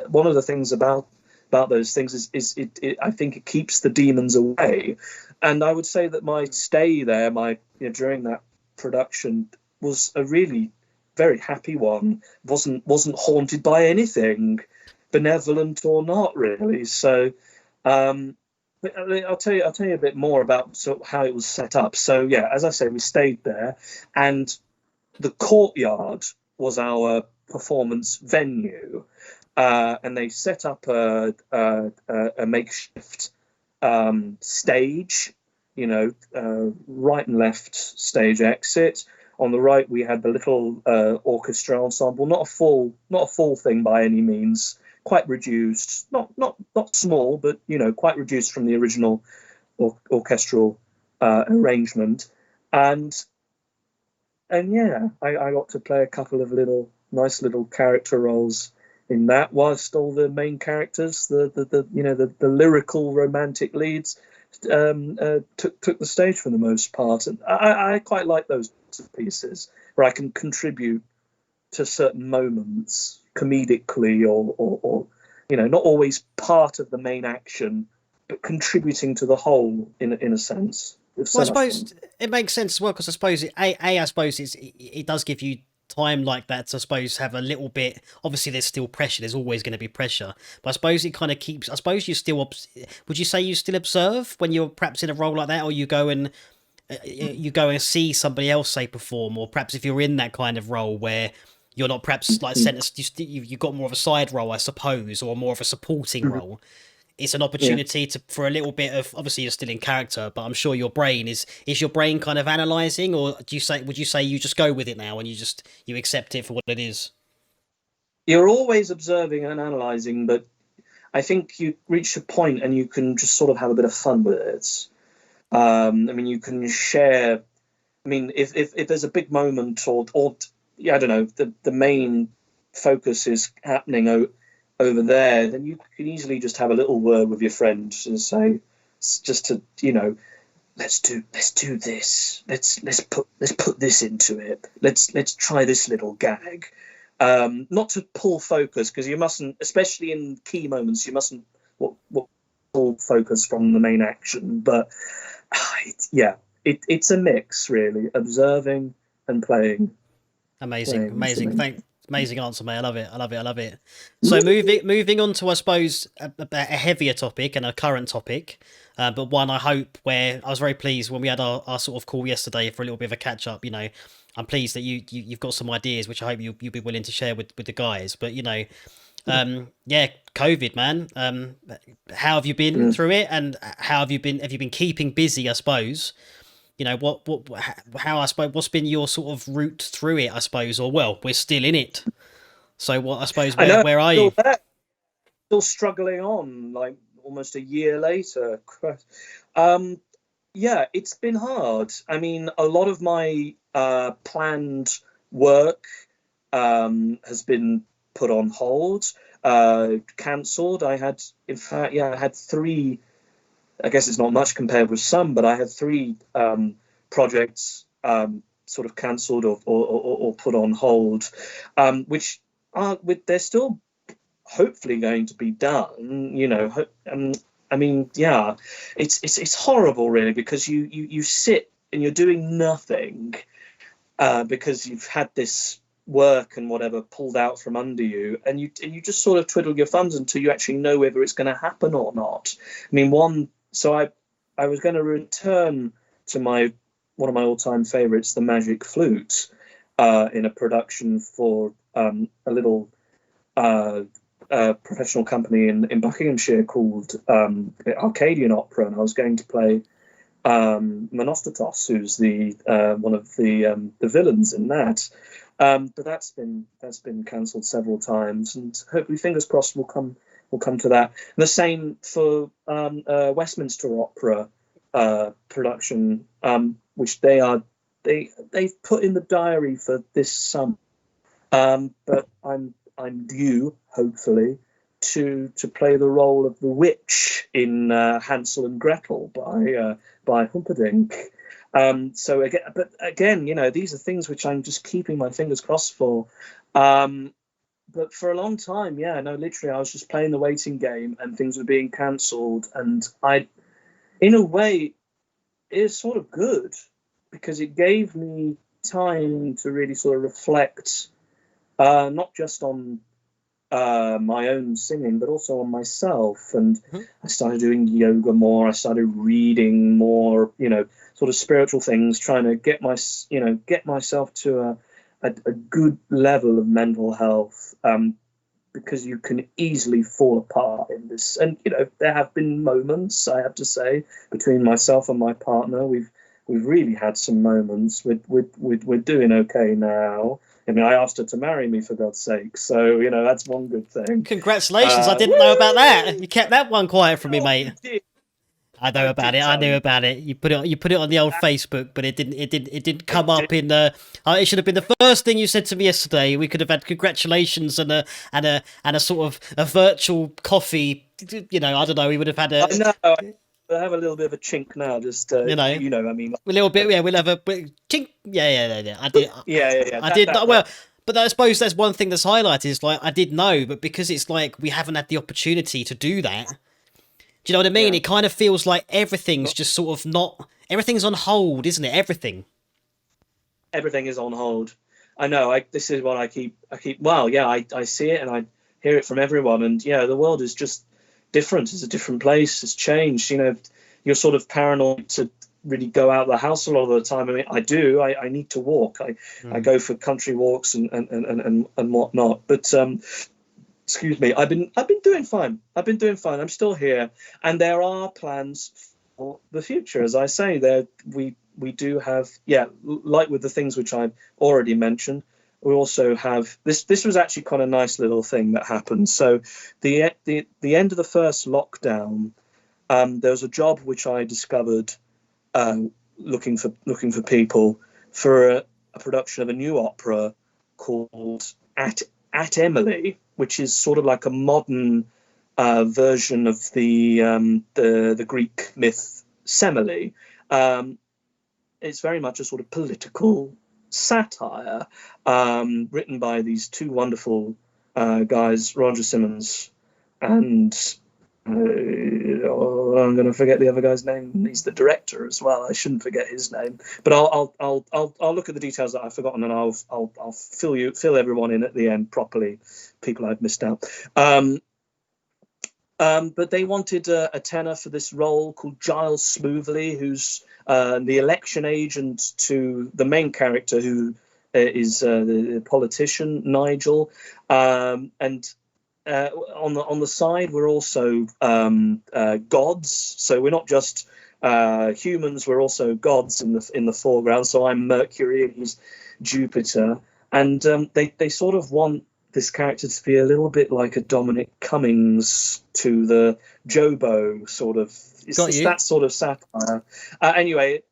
One of the things about those things is it I think it keeps the demons away. And I would say that my stay there, during that production, was a really very happy one. Wasn't haunted by anything, benevolent or not, really. So I'll tell you a bit more about how it was set up. So yeah, as I say, we stayed there, and the courtyard was our performance venue. And they set up a makeshift stage, right and left stage exit. On the right, we had the little orchestra ensemble, not a full thing by any means, quite reduced, not small, but quite reduced from the original orchestral arrangement. And yeah, I got to play a couple of nice little character roles in that, whilst all the main characters, the lyrical romantic leads, took the stage for the most part. And I quite like those pieces where I can contribute to certain moments comedically, or not always part of the main action, but contributing to the whole in a sense. Well, I suppose it makes sense as well, because I suppose I suppose it does give you time like that to, I suppose, have a little bit. Obviously there's still pressure, there's always going to be pressure, but I suppose it kind of keeps, I suppose you still, would you say you still observe when you're perhaps in a role like that, or you go and see somebody else, say, perform, or perhaps if you're in that kind of role where you're not perhaps like sentenced, you've got more of a side role, I suppose, or more of a supporting role, it's an opportunity for a little bit of, obviously you're still in character, but I'm sure your brain is your brain kind of analysing, or would you say you just go with it now and you accept it for what it is? You're always observing and analysing, but I think you reach a point and you can just sort of have a bit of fun with it. I mean, you can share. I mean, if there's a big moment, or I don't know, the main focus is happening over there, then you can easily just have a little word with your friend and say, just to let's do this, let's put this into it, let's try this little gag, not to pull focus, because you mustn't, especially in key moments, you mustn't pull focus from the main action. But it's a mix, really, observing and playing. Amazing. Amazing answer, mate. I love it. So Mm-hmm. moving on to, I suppose, a heavier topic and a current topic, but one I hope where I was very pleased when we had our sort of call yesterday for a little bit of a catch up. I'm pleased that you've got some ideas which I hope you'll be willing to share with the guys. But COVID, man. How have you been through it, and how have you been? Have you been keeping busy? I suppose. How I suppose, what's been your sort of route through it, I suppose, or well, we're still in it. So what, I suppose, I know, where are you? still struggling on, like almost a year later. It's been hard. I mean, a lot of my planned work has been put on hold, cancelled. I had three. I guess it's not much compared with some, but I had three projects sort of cancelled or put on hold, which they're still hopefully going to be done. I mean, it's horrible, really, because you sit and you're doing nothing because you've had this work and whatever pulled out from under you, and you just sort of twiddle your thumbs until you actually know whether it's going to happen or not. I mean, so I was going to return to one of my all-time favorites, the Magic Flute, in a production for a little professional company in Buckinghamshire called Arcadian Opera, and I was going to play Monostatos, who's the one of the villains in that. But that's been cancelled several times, and hopefully, fingers crossed, we'll come to that. And the same for Westminster Opera production, which they've put in the diary for this summer. But I'm due, hopefully, to play the role of the witch in Hansel and Gretel by Humperdinck. So again, these are things which I'm just keeping my fingers crossed for. But for a long time, literally, I was just playing the waiting game, and things were being cancelled. And in a way, it's sort of good, because it gave me time to really sort of reflect, not just on my own singing, but also on myself. And I started doing yoga more. I started reading more, sort of spiritual things, trying to get myself to a good level of mental health, because you can easily fall apart in this. And there have been moments, I have to say, between myself and my partner. We've really had some moments. We're doing okay now. I mean, I asked her to marry me, for God's sake. So that's one good thing. Congratulations! I didn't know about that. You kept that one quiet from me, mate. I know about it. I knew about it. You put it on the old Facebook, but it didn't come up in the. It should have been the first thing you said to me yesterday. We could have had congratulations and a sort of a virtual coffee. I don't know. We would have had a. I know. I have a little bit of a chink now. Just I mean, a little bit. Yeah, we'll have a chink. Yeah. I did. I did. Well. But I suppose that's one thing that's highlighted, is like, I did know, but because it's like we haven't had the opportunity to do that. Do you know what I mean? Yeah. It kind of feels like everything's just sort of not. Everything's on hold, isn't it? Everything is on hold. I know. This is what I keep. Well, yeah, I see it and I hear it from everyone. And the world is just different. It's a different place. It's changed. You're sort of paranoid to really go out of the house a lot of the time. I mean, I do. I need to walk. I go for country walks and whatnot. But excuse me, I've been doing fine. I'm still here, and there are plans for the future. As I say, we do have, like with the things which I've already mentioned, we also have this. This was actually quite a nice little thing that happened. So the end of the first lockdown, there was a job which I discovered, looking for people for a production of a new opera called At Emily, which is sort of like a modern version of the Greek myth Semele. It's very much a sort of political satire written by these two wonderful guys, Roger Simmons and I'm going to forget the other guy's name. He's the director as well. I shouldn't forget his name, but I'll look at the details that I've forgotten, and I'll fill everyone in at the end properly. People I've missed out. But they wanted a tenor for this role called Giles Smoothly, who's the election agent to the main character, who is the politician Nigel, and on the side we're also gods. So we're not just humans; we're also gods in the foreground. So I'm Mercury and he's Jupiter, and they sort of want this character to be a little bit like a Dominic Cummings to the Jobo sort of. It's that sort of satire. Anyway,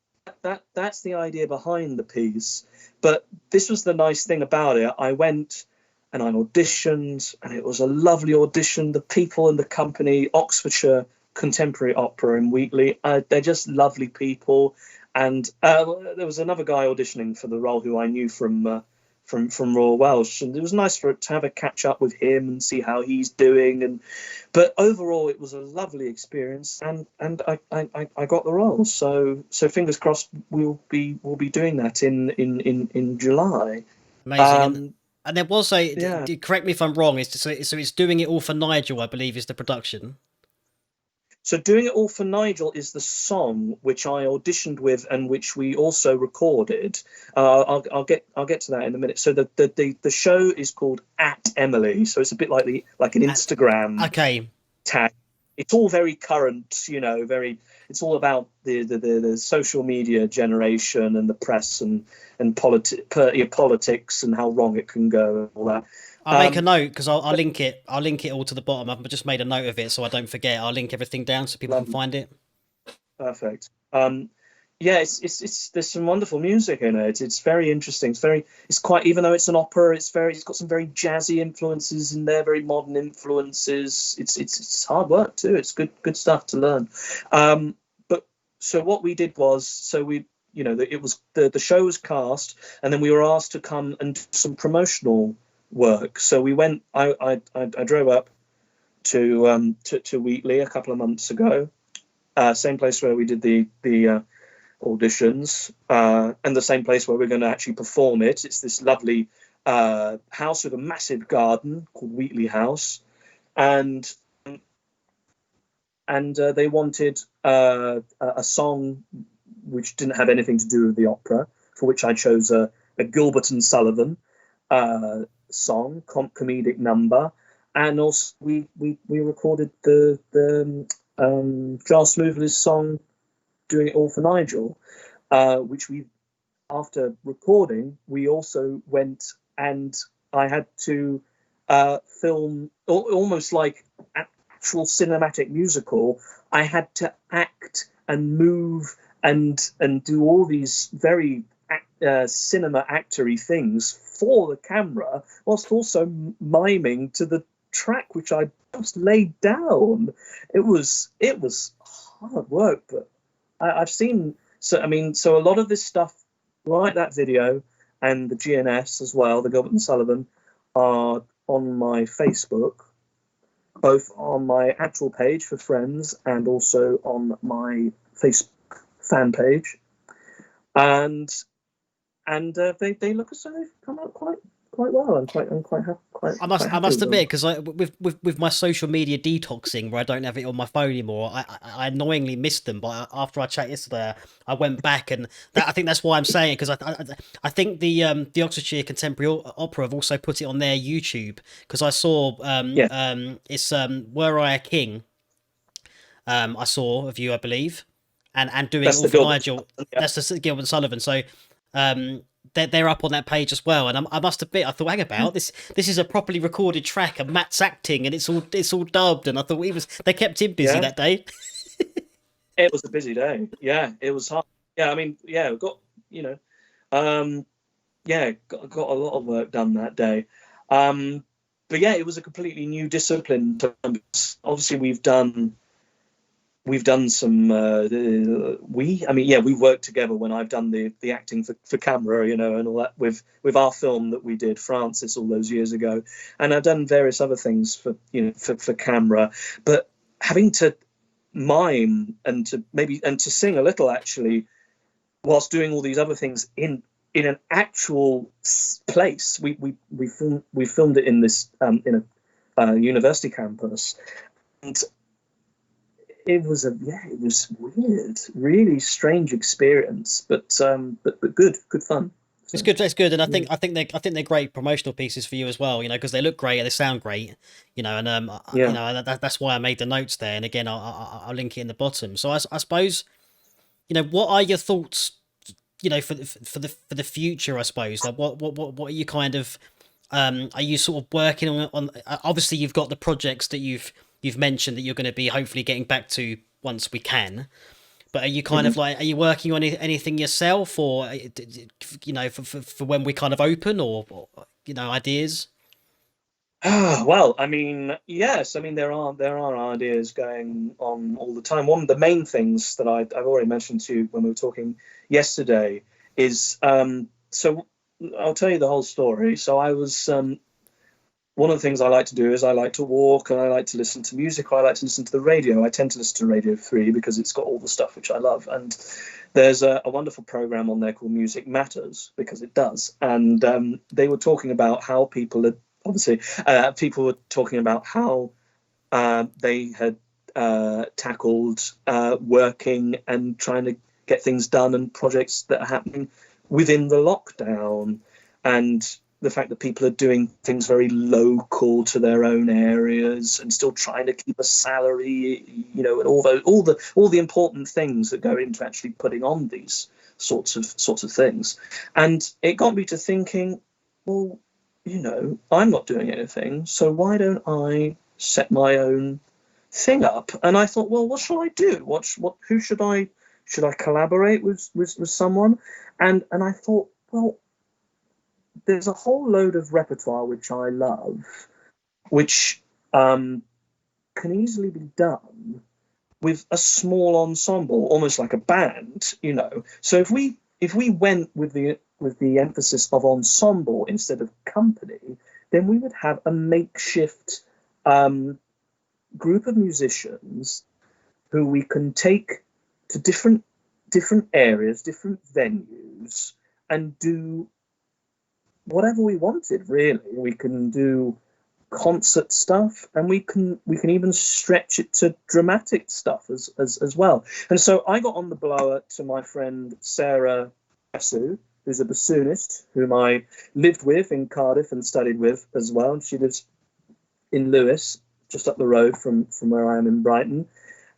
that's the idea behind the piece. But this was the nice thing about it. I went and I auditioned, and it was a lovely audition. The people in the company, Oxfordshire Contemporary Opera in Wheatley, they're just lovely people. And there was another guy auditioning for the role who I knew from Royal Welsh, and it was nice to have a catch up with him and see how he's doing. But overall, it was a lovely experience, and I got the role. So fingers crossed, we'll be doing that in July. Amazing. And there was correct me if I'm wrong. So it's Doing It All for Nigel, I believe, is the production. So Doing It All for Nigel is the song which I auditioned with and which we also recorded. I'll get to that in a minute. So the show is called At Emily. So it's a bit like an Instagram tag. It's all very current, it's all about the social media generation and the press and politics and how wrong it can go and all that. I'll make a note because I'll link it. I'll link it all to the bottom. I've just made a note of it so I don't forget. I'll link everything down so people can find it. Perfect. It's there's some wonderful music in it. It's very interesting. It's quite, even though it's an opera, it's got some very jazzy influences in there, very modern influences. It's hard work too. It's good stuff to learn. But so what we did was, it was the show was cast, and then we were asked to come and do some promotional work. So we went. I drove up to Wheatley a couple of months ago, same place where we did the auditions, and the same place where we're going to actually perform it. It's this lovely house with a massive garden called Wheatley House, and they wanted a song which didn't have anything to do with the opera, for which I chose a Gilbert and Sullivan song, comedic number, and also we recorded the Giles Smoothly's song Doing It All for Nigel, which we, after recording, we also went and I had to film almost like actual cinematic musical. I had to act and move and do all these very cinema actory things for the camera, whilst also miming to the track which I just laid down. It was hard work, but I've seen so a lot of this stuff, like that video and the GNS as well, the Gilbert and Sullivan, are on my Facebook, both on my actual page for friends and also on my Facebook fan page, and they look as though they've come out quite well. I'm quite happy. I must admit, because with my social media detoxing, where I don't have it on my phone anymore, I annoyingly missed them. But after I checked yesterday, I went back, and I think that's why I'm saying it, because I think the Oxfordshire Contemporary Opera have also put it on their YouTube, because I saw it's Were I a King. I saw of you, I believe, and Doing It All for Nigel. That's the Gilbert and Sullivan. So they're up on that page as well, and I must admit, I thought, hang about this is a properly recorded track, and Matt's acting, and it's all dubbed, and I thought they kept him busy that day. It was a busy day. Yeah, it was hard. Yeah, we got got a lot of work done that day. But yeah, it was a completely new discipline. Obviously, we've done we've done some. We've worked together when I've done the acting for camera, and all that with our film that we did, Francis, all those years ago, and I've done various other things for camera, but having to mime and to sing a little actually, whilst doing all these other things in an actual place. We filmed it in this in a university campus, and it was weird, really strange experience, but good fun. It's good, and I think they're great promotional pieces for you as well, because they look great and they sound great, and that's why I made the notes there. And again, I'll link it in the bottom. So I suppose, what are your thoughts, for the future? I suppose, like what are you kind of, are you sort of working on? Obviously, you've got the projects that you've mentioned that you're going to be hopefully getting back to once we can. But are you kind of like, are you working on anything yourself, or for when we kind of open, or ideas? Well, I mean, yes. I mean, there are ideas going on all the time. One of the main things that I've already mentioned to you when we were talking yesterday is so I'll tell you the whole story. So I was one of the things I like to do is I like to walk, and I like to listen to music, or I like to listen to the radio. I tend to listen to Radio 3 because it's got all the stuff which I love. And there's a wonderful program on there called Music Matters, because it does. And they were talking about how people were talking about how they had tackled working and trying to get things done, and projects that are happening within the lockdown, and the fact that people are doing things very local to their own areas and still trying to keep a salary, and all the important things that go into actually putting on these sorts of things. And it got me to thinking, well, I'm not doing anything, so why don't I set my own thing up? And I thought, well, what shall I do? Who should I collaborate with someone? And I thought, well, there's a whole load of repertoire which I love, which can easily be done with a small ensemble, almost like a band, So if we went with the emphasis of ensemble instead of company, then we would have a makeshift group of musicians who we can take to different areas, different venues, and do whatever we wanted. Really, we can do concert stuff, and we can even stretch it to dramatic stuff as well. And so I got on the blower to my friend Sarah Basu, who's a bassoonist whom I lived with in Cardiff and studied with as well. And she lives in Lewes, just up the road from where I am in Brighton.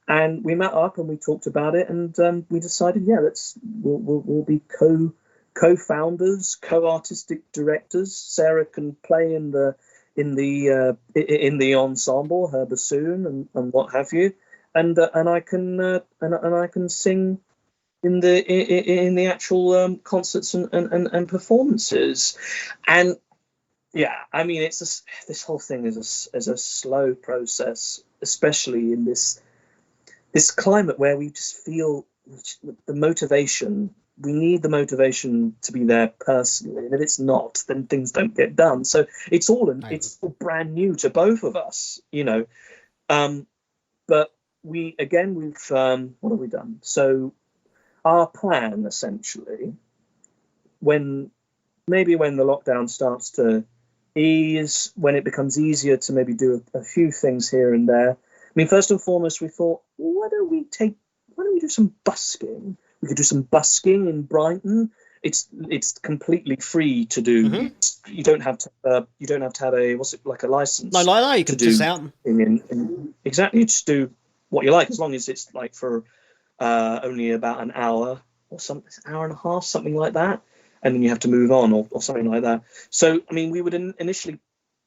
And we met up and we talked about it, and we decided, we'll be co-founders, co-artistic directors. Sarah can play in the ensemble, her bassoon and what have you, and I can sing in the actual concerts and performances. And I mean, this whole thing is a slow process, especially in this climate where we just feel the motivation. We need the motivation to be there personally, and if it's not, then things don't get done. So it's all brand new to both of us, But we've what have we done? So our plan, essentially, when the lockdown starts to ease, when it becomes easier to maybe do a few things here and there. I mean, first and foremost, we thought, why don't we do some busking? We could do some busking in Brighton. It's completely free to do. Mm-hmm. You don't have to have a a license. No, you can just out. Exactly, you just do what you like, as long as it's like for only about an hour or something, an hour and a half, something like that, and then you have to move on or something like that. So I mean, we would initially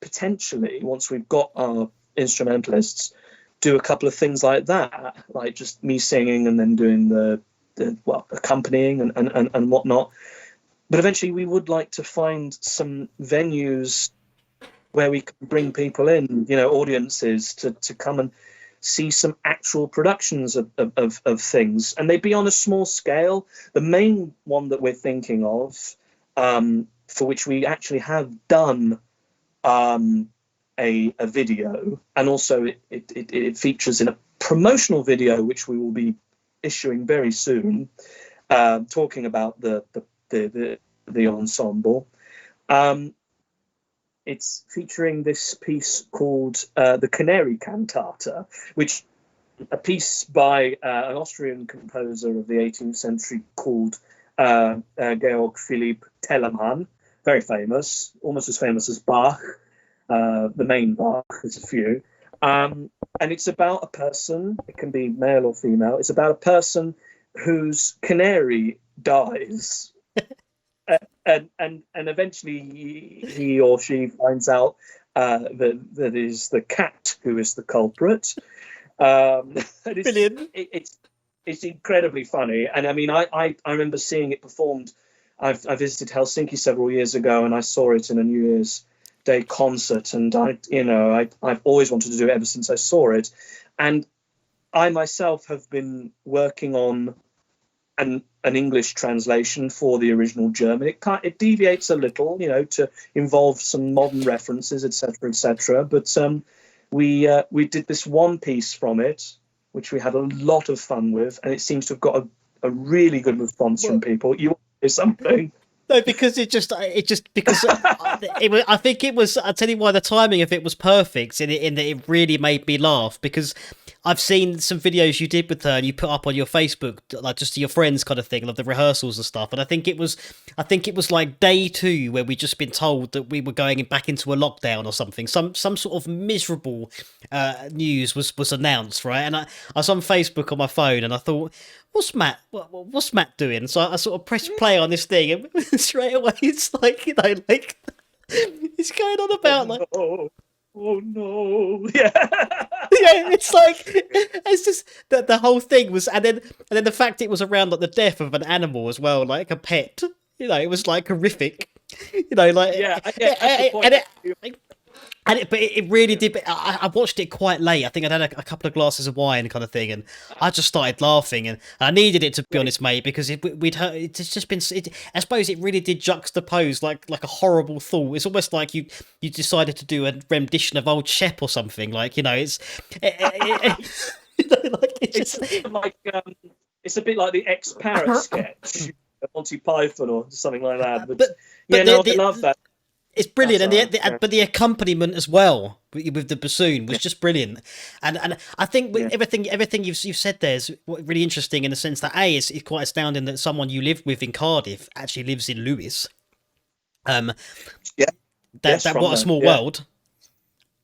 potentially, once we've got our instrumentalists, do a couple of things like that, like just me singing and then doing the accompanying and whatnot. But eventually we would like to find some venues where we can bring people in, audiences to come see some actual productions of things, and they'd be on a small scale. The main one that we're thinking of, for which we actually have done a video, and also it features in a promotional video which we will be issuing very soon, talking about the ensemble. It's featuring this piece called the Canary Cantata, which a piece by an Austrian composer of the 18th century called Georg Philipp Telemann, very famous, almost as famous as Bach, the main Bach, there's a few. And it's about a person, it can be male or female, it's about a person whose canary dies. And eventually he or she finds out that it is the cat who is the culprit. Brilliant. It's incredibly funny. And I mean, I remember seeing it performed. I visited Helsinki several years ago, and I saw it in a New Year's Day concert. And I've always wanted to do it ever since I saw it. And I myself have been working on an English translation for the original German. It deviates a little, to involve some modern references, etc., etc. But we did this one piece from it, which we had a lot of fun with, and it seems to have got a really good response from people. You want to say something? No, because because I think it was. I'll tell you why the timing of it was perfect in that it really made me laugh, because I've seen some videos you did with her and you put up on your Facebook, like just to your friends kind of thing, of the rehearsals and stuff. And I think it was like day 2 where we'd just been told that we were going back into a lockdown or something. Some sort of miserable news was announced, right? And I was on Facebook on my phone and I thought, what's Matt doing? So I sort of pressed play on this thing, and straight away it's like, it's going on about oh no, yeah. Yeah, it's just that the whole thing was, and then the fact it was around like the death of an animal as well, like a pet. It was like horrific. Yeah, But it really did. I watched it quite late. I think I'd had a couple of glasses of wine, kind of thing, and I just started laughing. And I needed it, to be honest, mate, because we'd heard. It's just been. I suppose it really did juxtapose like a horrible thought. It's almost like you decided to do a rendition of Old Shep or something. It's it's a bit like the ex-parrot sketch, Monty Python or something like that. But I love that. It's brilliant, but the accompaniment as well with the bassoon was just brilliant, and I think everything you've said there is really interesting in the sense that it's quite astounding that someone you lived with in Cardiff actually lives in Lewes. What a small world.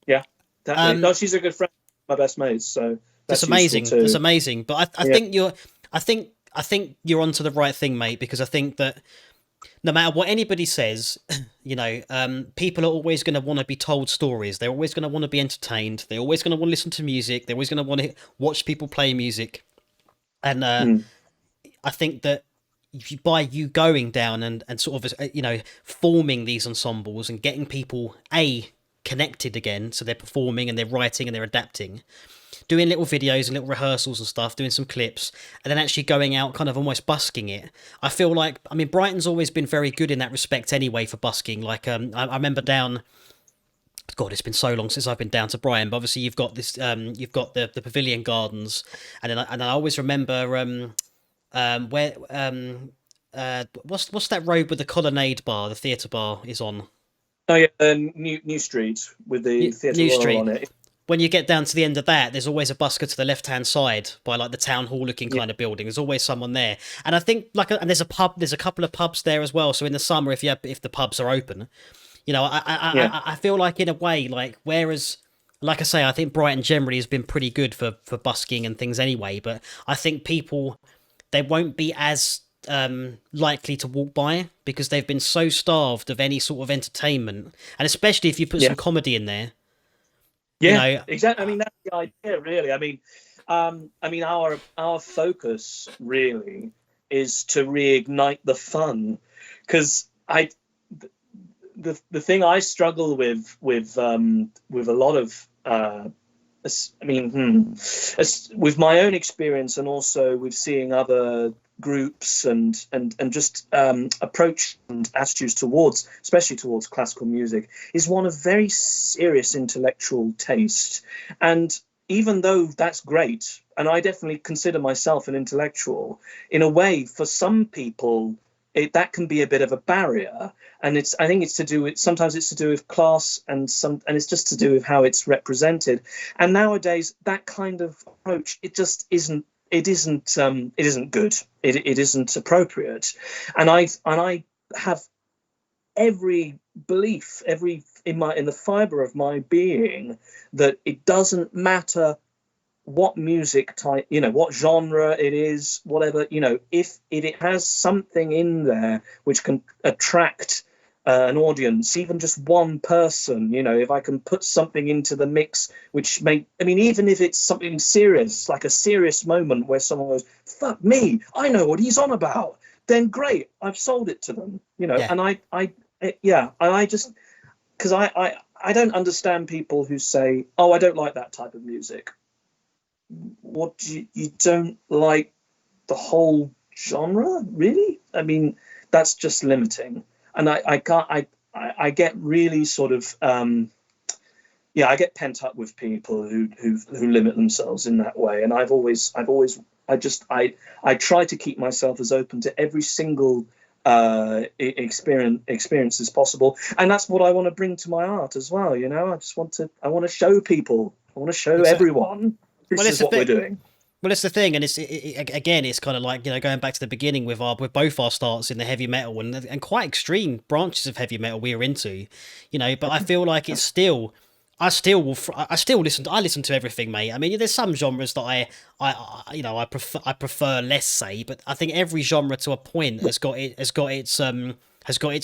Yeah, no, she's a good friend, my best mate. So that's amazing. That's amazing. But I think you're onto the right thing, mate, because I think that no matter what anybody says, people are always going to want to be told stories. They're always going to want to be entertained. They're always going to want to listen to music. They're always going to want to watch people play music. And I think that by you going down and sort of, forming these ensembles and getting people, connected again, so they're performing and they're writing and they're adapting, doing little videos and little rehearsals and stuff, doing some clips, and then actually going out kind of almost busking it. I feel like, Brighton's always been very good in that respect anyway for busking. Like, I remember down, God, it's been so long since I've been down to Brighton, but obviously you've got this, you've got the Pavilion Gardens, and I always remember, where, what's that road with the Colonnade bar, the theatre bar is on? Oh yeah, New Street with the theatre on it. When you get down to the end of that, there's always a busker to the left-hand side by like the town hall looking kind of building. There's always someone there. And I think and there's a couple of pubs there as well. So in the summer, if the pubs are open, I feel like in a way, like, whereas, like I say, I think Brighton generally has been pretty good for busking and things anyway, but I think people, they won't be as likely to walk by because they've been so starved of any sort of entertainment. And especially if you put some comedy in there. Yeah, exactly. That's the idea, really. Our focus really is to reignite the fun, because the thing I struggle with a lot of I mean, with my own experience, and also with seeing other groups and just approach and attitudes towards, especially towards classical music, is one of very serious intellectual taste. And even though that's great, and I definitely consider myself an intellectual, in a way, for some people, that can be a bit of a barrier. And I think it's to do with, sometimes it's to do with class, and it's just to do with how it's represented. And nowadays, that kind of approach, it just isn't. It isn't good. It isn't appropriate. And I have every belief, in the fibre of my being, that it doesn't matter what music type, what genre it is, whatever, if it has something in there which can attract an audience, even just one person, if I can put something into the mix even if it's something serious, like a serious moment where someone goes, fuck me, I know what he's on about, then great, I've sold it to them, Yeah. And I just, because I don't understand people who say, oh, I don't like that type of music. What, you don't like the whole genre, really? I mean, that's just limiting. And I can't. I get really sort of I get pent up with people who limit themselves in that way. And I try to keep myself as open to every single experience as possible. And that's what I want to bring to my art as well. I want to show people. I want to show everyone. This is what we're doing. Well, it's the thing, and again, it's kind of like, going back to the beginning with both our starts in the heavy metal and quite extreme branches of heavy metal we were into, But I feel like it's still, I listen to everything, mate. I mean, there's some genres that I prefer less, say, but I think every genre to a point has got its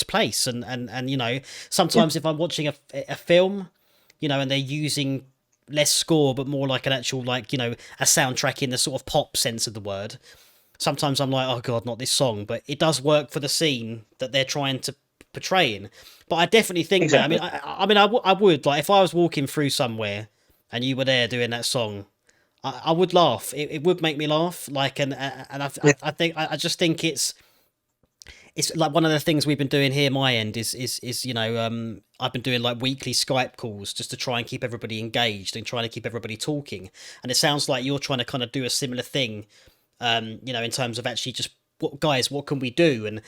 place, and sometimes if I'm watching a film, and they're using less score but more like an actual, like, a soundtrack in the sort of pop sense of the word, sometimes I'm like, oh god, not this song, but it does work for the scene that they're trying to portray in. But I definitely think exactly. that, I would, like, if I was walking through somewhere and you were there doing that song, I would laugh. It would make me laugh, like, and I just think it's like one of the things we've been doing here, my end, is I've been doing like weekly Skype calls just to try and keep everybody engaged and trying to keep everybody talking. And it sounds like you're trying to kind of do a similar thing, in terms of actually just, what can we do, and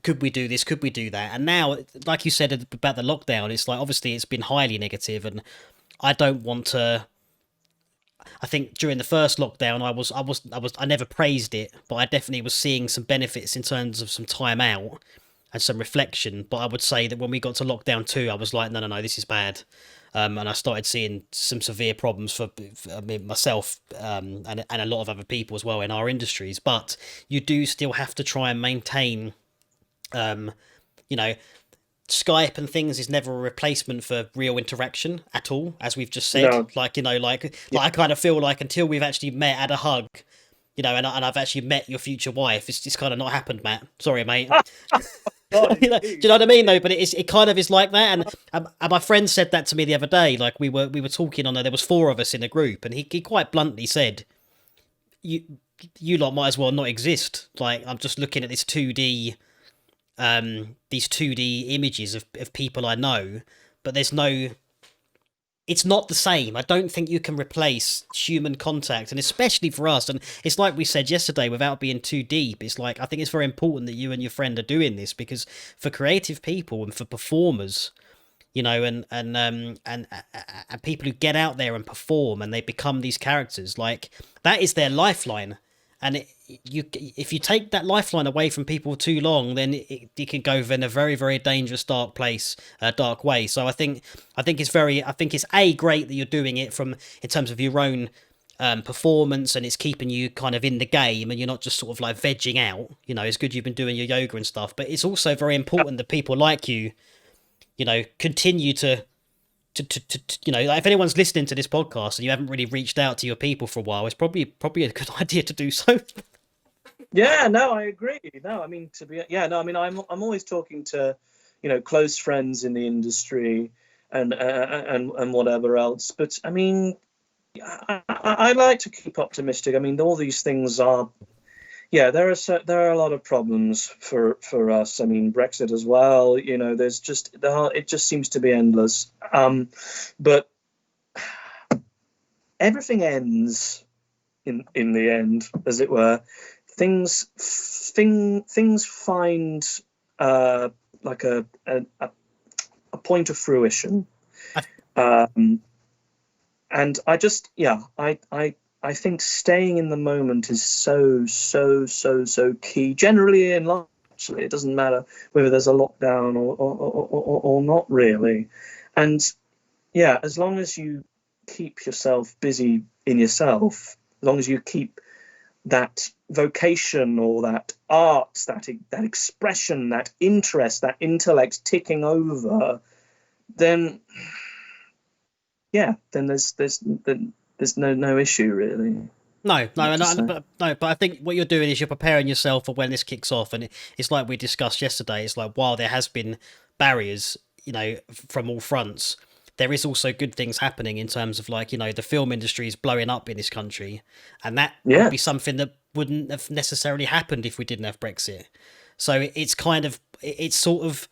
could we do this, could we do that? And now, like you said about the lockdown, it's like, obviously it's been highly negative, and I don't want to. I think during the first lockdown, I never praised it, but I definitely was seeing some benefits in terms of some time out and some reflection. But I would say that when we got to lockdown 2, I was like, no, this is bad. And I started seeing some severe problems for myself, and a lot of other people as well in our industries. But you do still have to try and maintain, Skype and things is never a replacement for real interaction at all, as we've just said. No. Like, I kind of feel like until we've actually met, had a hug, and I've actually met your future wife, it's kind of not happened, Matt. Sorry, mate. God, do you know what I mean, though? But it kind of is like that. And my friend said that to me the other day. Like, we were talking on there. There was 4 of us in a group, and he quite bluntly said, "You lot might as well not exist. Like, I'm just looking at this 2D." These 2D images of people I know, but it's not the same. I don't think you can replace human contact, and especially for us, and it's like we said yesterday, without being too deep, it's like, I think it's very important that you and your friend are doing this, because for creative people and for performers, and people who get out there and perform and they become these characters, like, that is their lifeline. And if you take that lifeline away from people too long, then it can go in a very, very dangerous, dark place, dark way. So I think it's great that you're doing it in terms of your own performance, and it's keeping you kind of in the game, and you're not just sort of like vegging out. It's good you've been doing your yoga and stuff, but it's also very important that people like you, continue to like, if anyone's listening to this podcast and you haven't really reached out to your people for a while, it's probably a good idea to do so. Yeah, no, I agree. No, I mean, I'm always talking to, close friends in the industry and whatever else. But I mean, I like to keep optimistic. I mean, all these things are. Yeah, there are a lot of problems for us. I mean, Brexit as well. There's just it just seems to be endless. But everything ends in the end, as it were. Things find like a point of fruition. And I just, I think staying in the moment is so key. Generally in life, actually, it doesn't matter whether there's a lockdown or not really. And yeah, as long as you keep yourself busy in yourself, as long as you keep that vocation or that art, that expression, that interest, that intellect ticking over, then there's no issue really. But I think what you're doing is you're preparing yourself for when this kicks off, and it's like we discussed yesterday. It's like while there has been barriers, from all fronts, there is also good things happening in terms of the film industry is blowing up in this country, and that would be something that wouldn't have necessarily happened if we didn't have Brexit. So it's sort of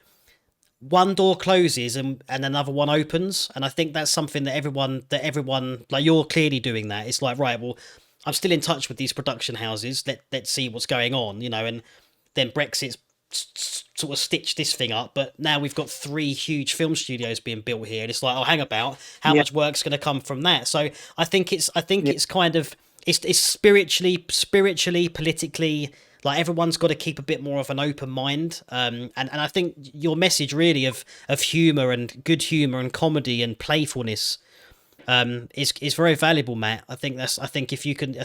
one door closes and another one opens, and I think that's something that everyone like you're clearly doing that. It's like, right, well, I'm still in touch with these production houses. Let's see what's going on, and then Brexit's sort of stitched this thing up, but now we've got 3 huge film studios being built here, and it's like, oh, hang about, how much work's going to come from that? So I think it's kind of it's spiritually, politically, like everyone's got to keep a bit more of an open mind, and I think your message really of humor and good humor and comedy and playfulness is very valuable, Matt. I think if you can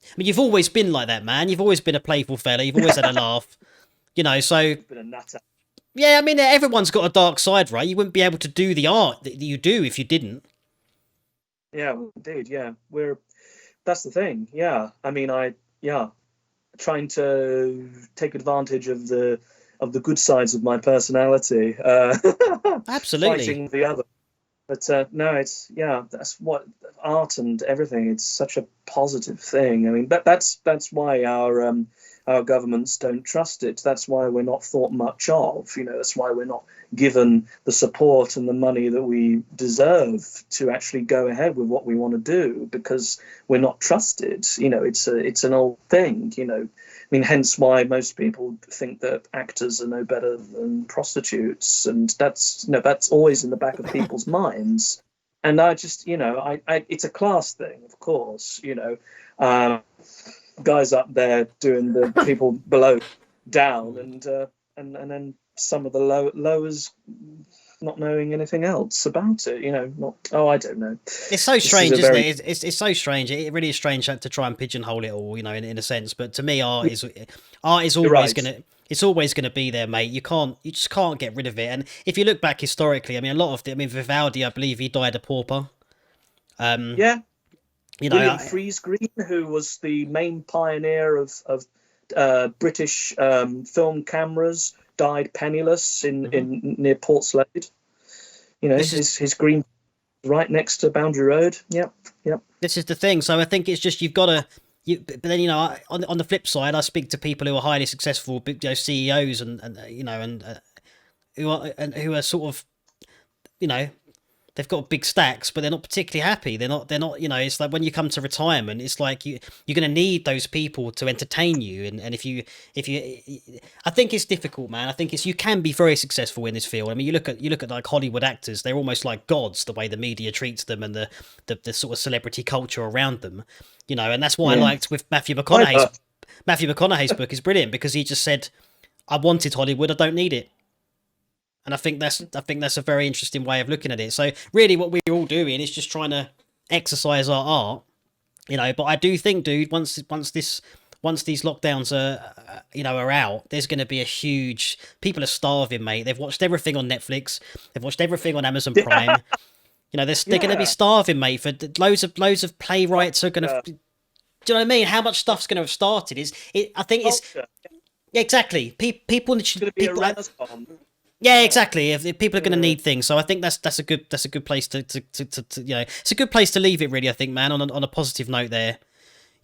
I mean, you've always been like that, man. You've always been a playful fella. You've always had a laugh, so been a nutter. Yeah, I mean, everyone's got a dark side, right? You wouldn't be able to do the art that you do if you didn't. Yeah, indeed. Yeah, that's the thing. Yeah, I mean, trying to take advantage of the good sides of my personality. Absolutely. Fighting the other. But no, that's what art and everything. It's such a positive thing. I mean, that's why our governments don't trust it. That's why we're not thought much of. That's why we're not given the support and the money that we deserve to actually go ahead with what we want to do, because we're not trusted. It's an old thing. I mean, hence why most people think that actors are no better than prostitutes, and that's always in the back of people's minds. And I just, it's a class thing, of course. Guys up there doing the people below down, and then some of the lowers not knowing anything else about it. I don't know. It's so strange, isn't it? It's so strange. It really is strange to try and pigeonhole it all, in a sense. But to me, art is always it's always gonna be there, mate. You just can't get rid of it. And if you look back historically, I mean, Vivaldi, I believe he died a pauper. William Friese Green, who was the main pioneer of British film cameras, died penniless in near Portslade. His green right next to Boundary Road. Yep. This is the thing. So I think it's just you've got to. But then on the flip side, I speak to people who are highly successful, CEOs and who are sort of, they've got big stacks, but they're not particularly happy. They're not. It's like when you come to retirement, it's like you're going to need those people to entertain you. And if you, I think it's difficult, man. I think you can be very successful in this field. I mean, you look at like Hollywood actors; they're almost like gods, the way the media treats them and the sort of celebrity culture around them. And that's why I liked with Matthew McConaughey's book is brilliant, because he just said, "I wanted Hollywood, I don't need it." And I think that's a very interesting way of looking at it. So really what we're all doing is just trying to exercise our art, but I do think, dude, once these lockdowns are out, there's going to be a huge, people are starving, mate. They've watched everything on Netflix. They've watched everything on Amazon Prime. They're going to be starving, mate, for loads of playwrights are going to, do you know what I mean? How much stuff's going to have started I think it's, exactly. People, it's going to be a renaissance. Yeah, exactly. If people are going to need things, so I think that's a good place to it's a good place to leave it. Really, I think, man, on a positive note there.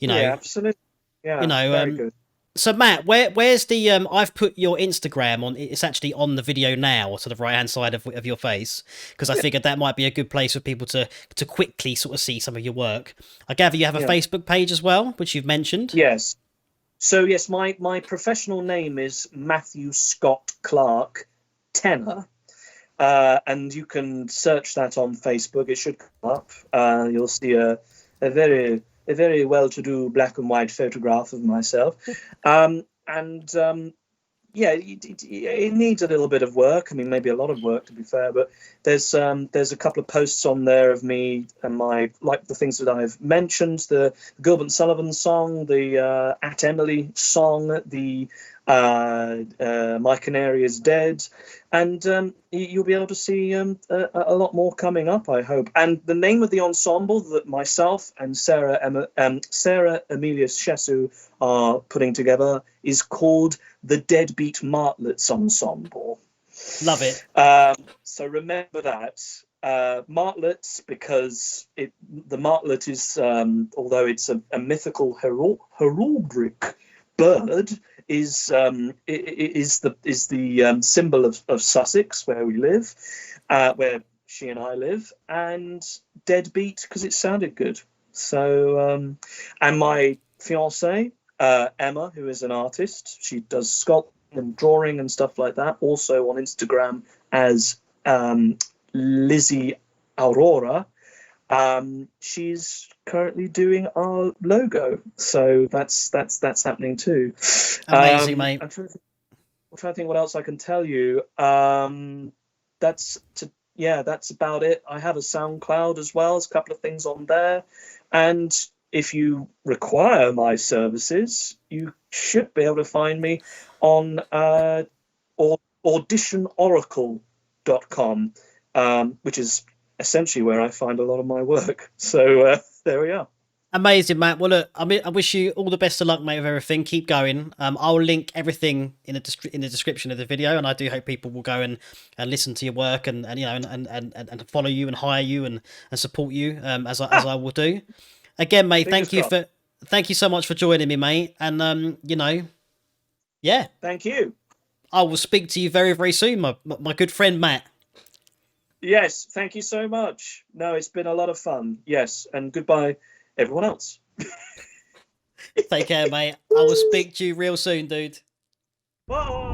You know, Yeah, absolutely. you Yeah, know. very good. So Matt, where's the I've put your Instagram on. It's actually on the video now, to the right hand side of your face, because I Yeah, figured that might be a good place for people to quickly sort of see some of your work. I gather you have a yeah. Facebook page as well, which you've mentioned. Yes. So yes, my professional name is Matthew Scott Clark Tenor, and you can search that on Facebook. It should come up. You'll see a very well-to-do black and white photograph of myself, and yeah, it needs a little bit of work. I mean, maybe a lot of work to be fair, but there's a couple of posts on there of me and my, like, the things that I've mentioned: the Gilbert Sullivan song, the At Emily song, the My Canary is Dead, and you'll be able to see a lot more coming up, I hope. And the name of the ensemble that myself and Sarah Amelia Shesu are putting together is called the Deadbeat Martlets Ensemble. Love it. So remember that. Martlets, because the martlet is, although it's a mythical heraldic bird, is the symbol of Sussex, where we live, where she and I live, and deadbeat because it sounded good. So, and my fiancée, Emma, who is an artist, she does sculpting and drawing and stuff like that, also on Instagram as Lizzie Aurora. She's currently doing our logo, so that's happening too. Amazing, mate. I'm trying to think what else I can tell you. That's about it. I have a SoundCloud as well. There's a couple of things on there, and if you require my services, you should be able to find me on auditionoracle.com, which is essentially where I find a lot of my work. So there we are. Amazing, Matt. Well, look, I wish you all the best of luck, mate, with everything. Keep going. I'll link everything in the description of the video, and I do hope people will go and listen to your work and and follow you and hire you and support you as I will do. Again, mate, thank you so much for joining me, mate. And yeah. Thank you. I will speak to you very, very soon, my good friend Matt. Yes, thank you so much. No, it's been a lot of fun. Yes, and goodbye, everyone else. Take care, mate. I will speak to you real soon, dude. Bye.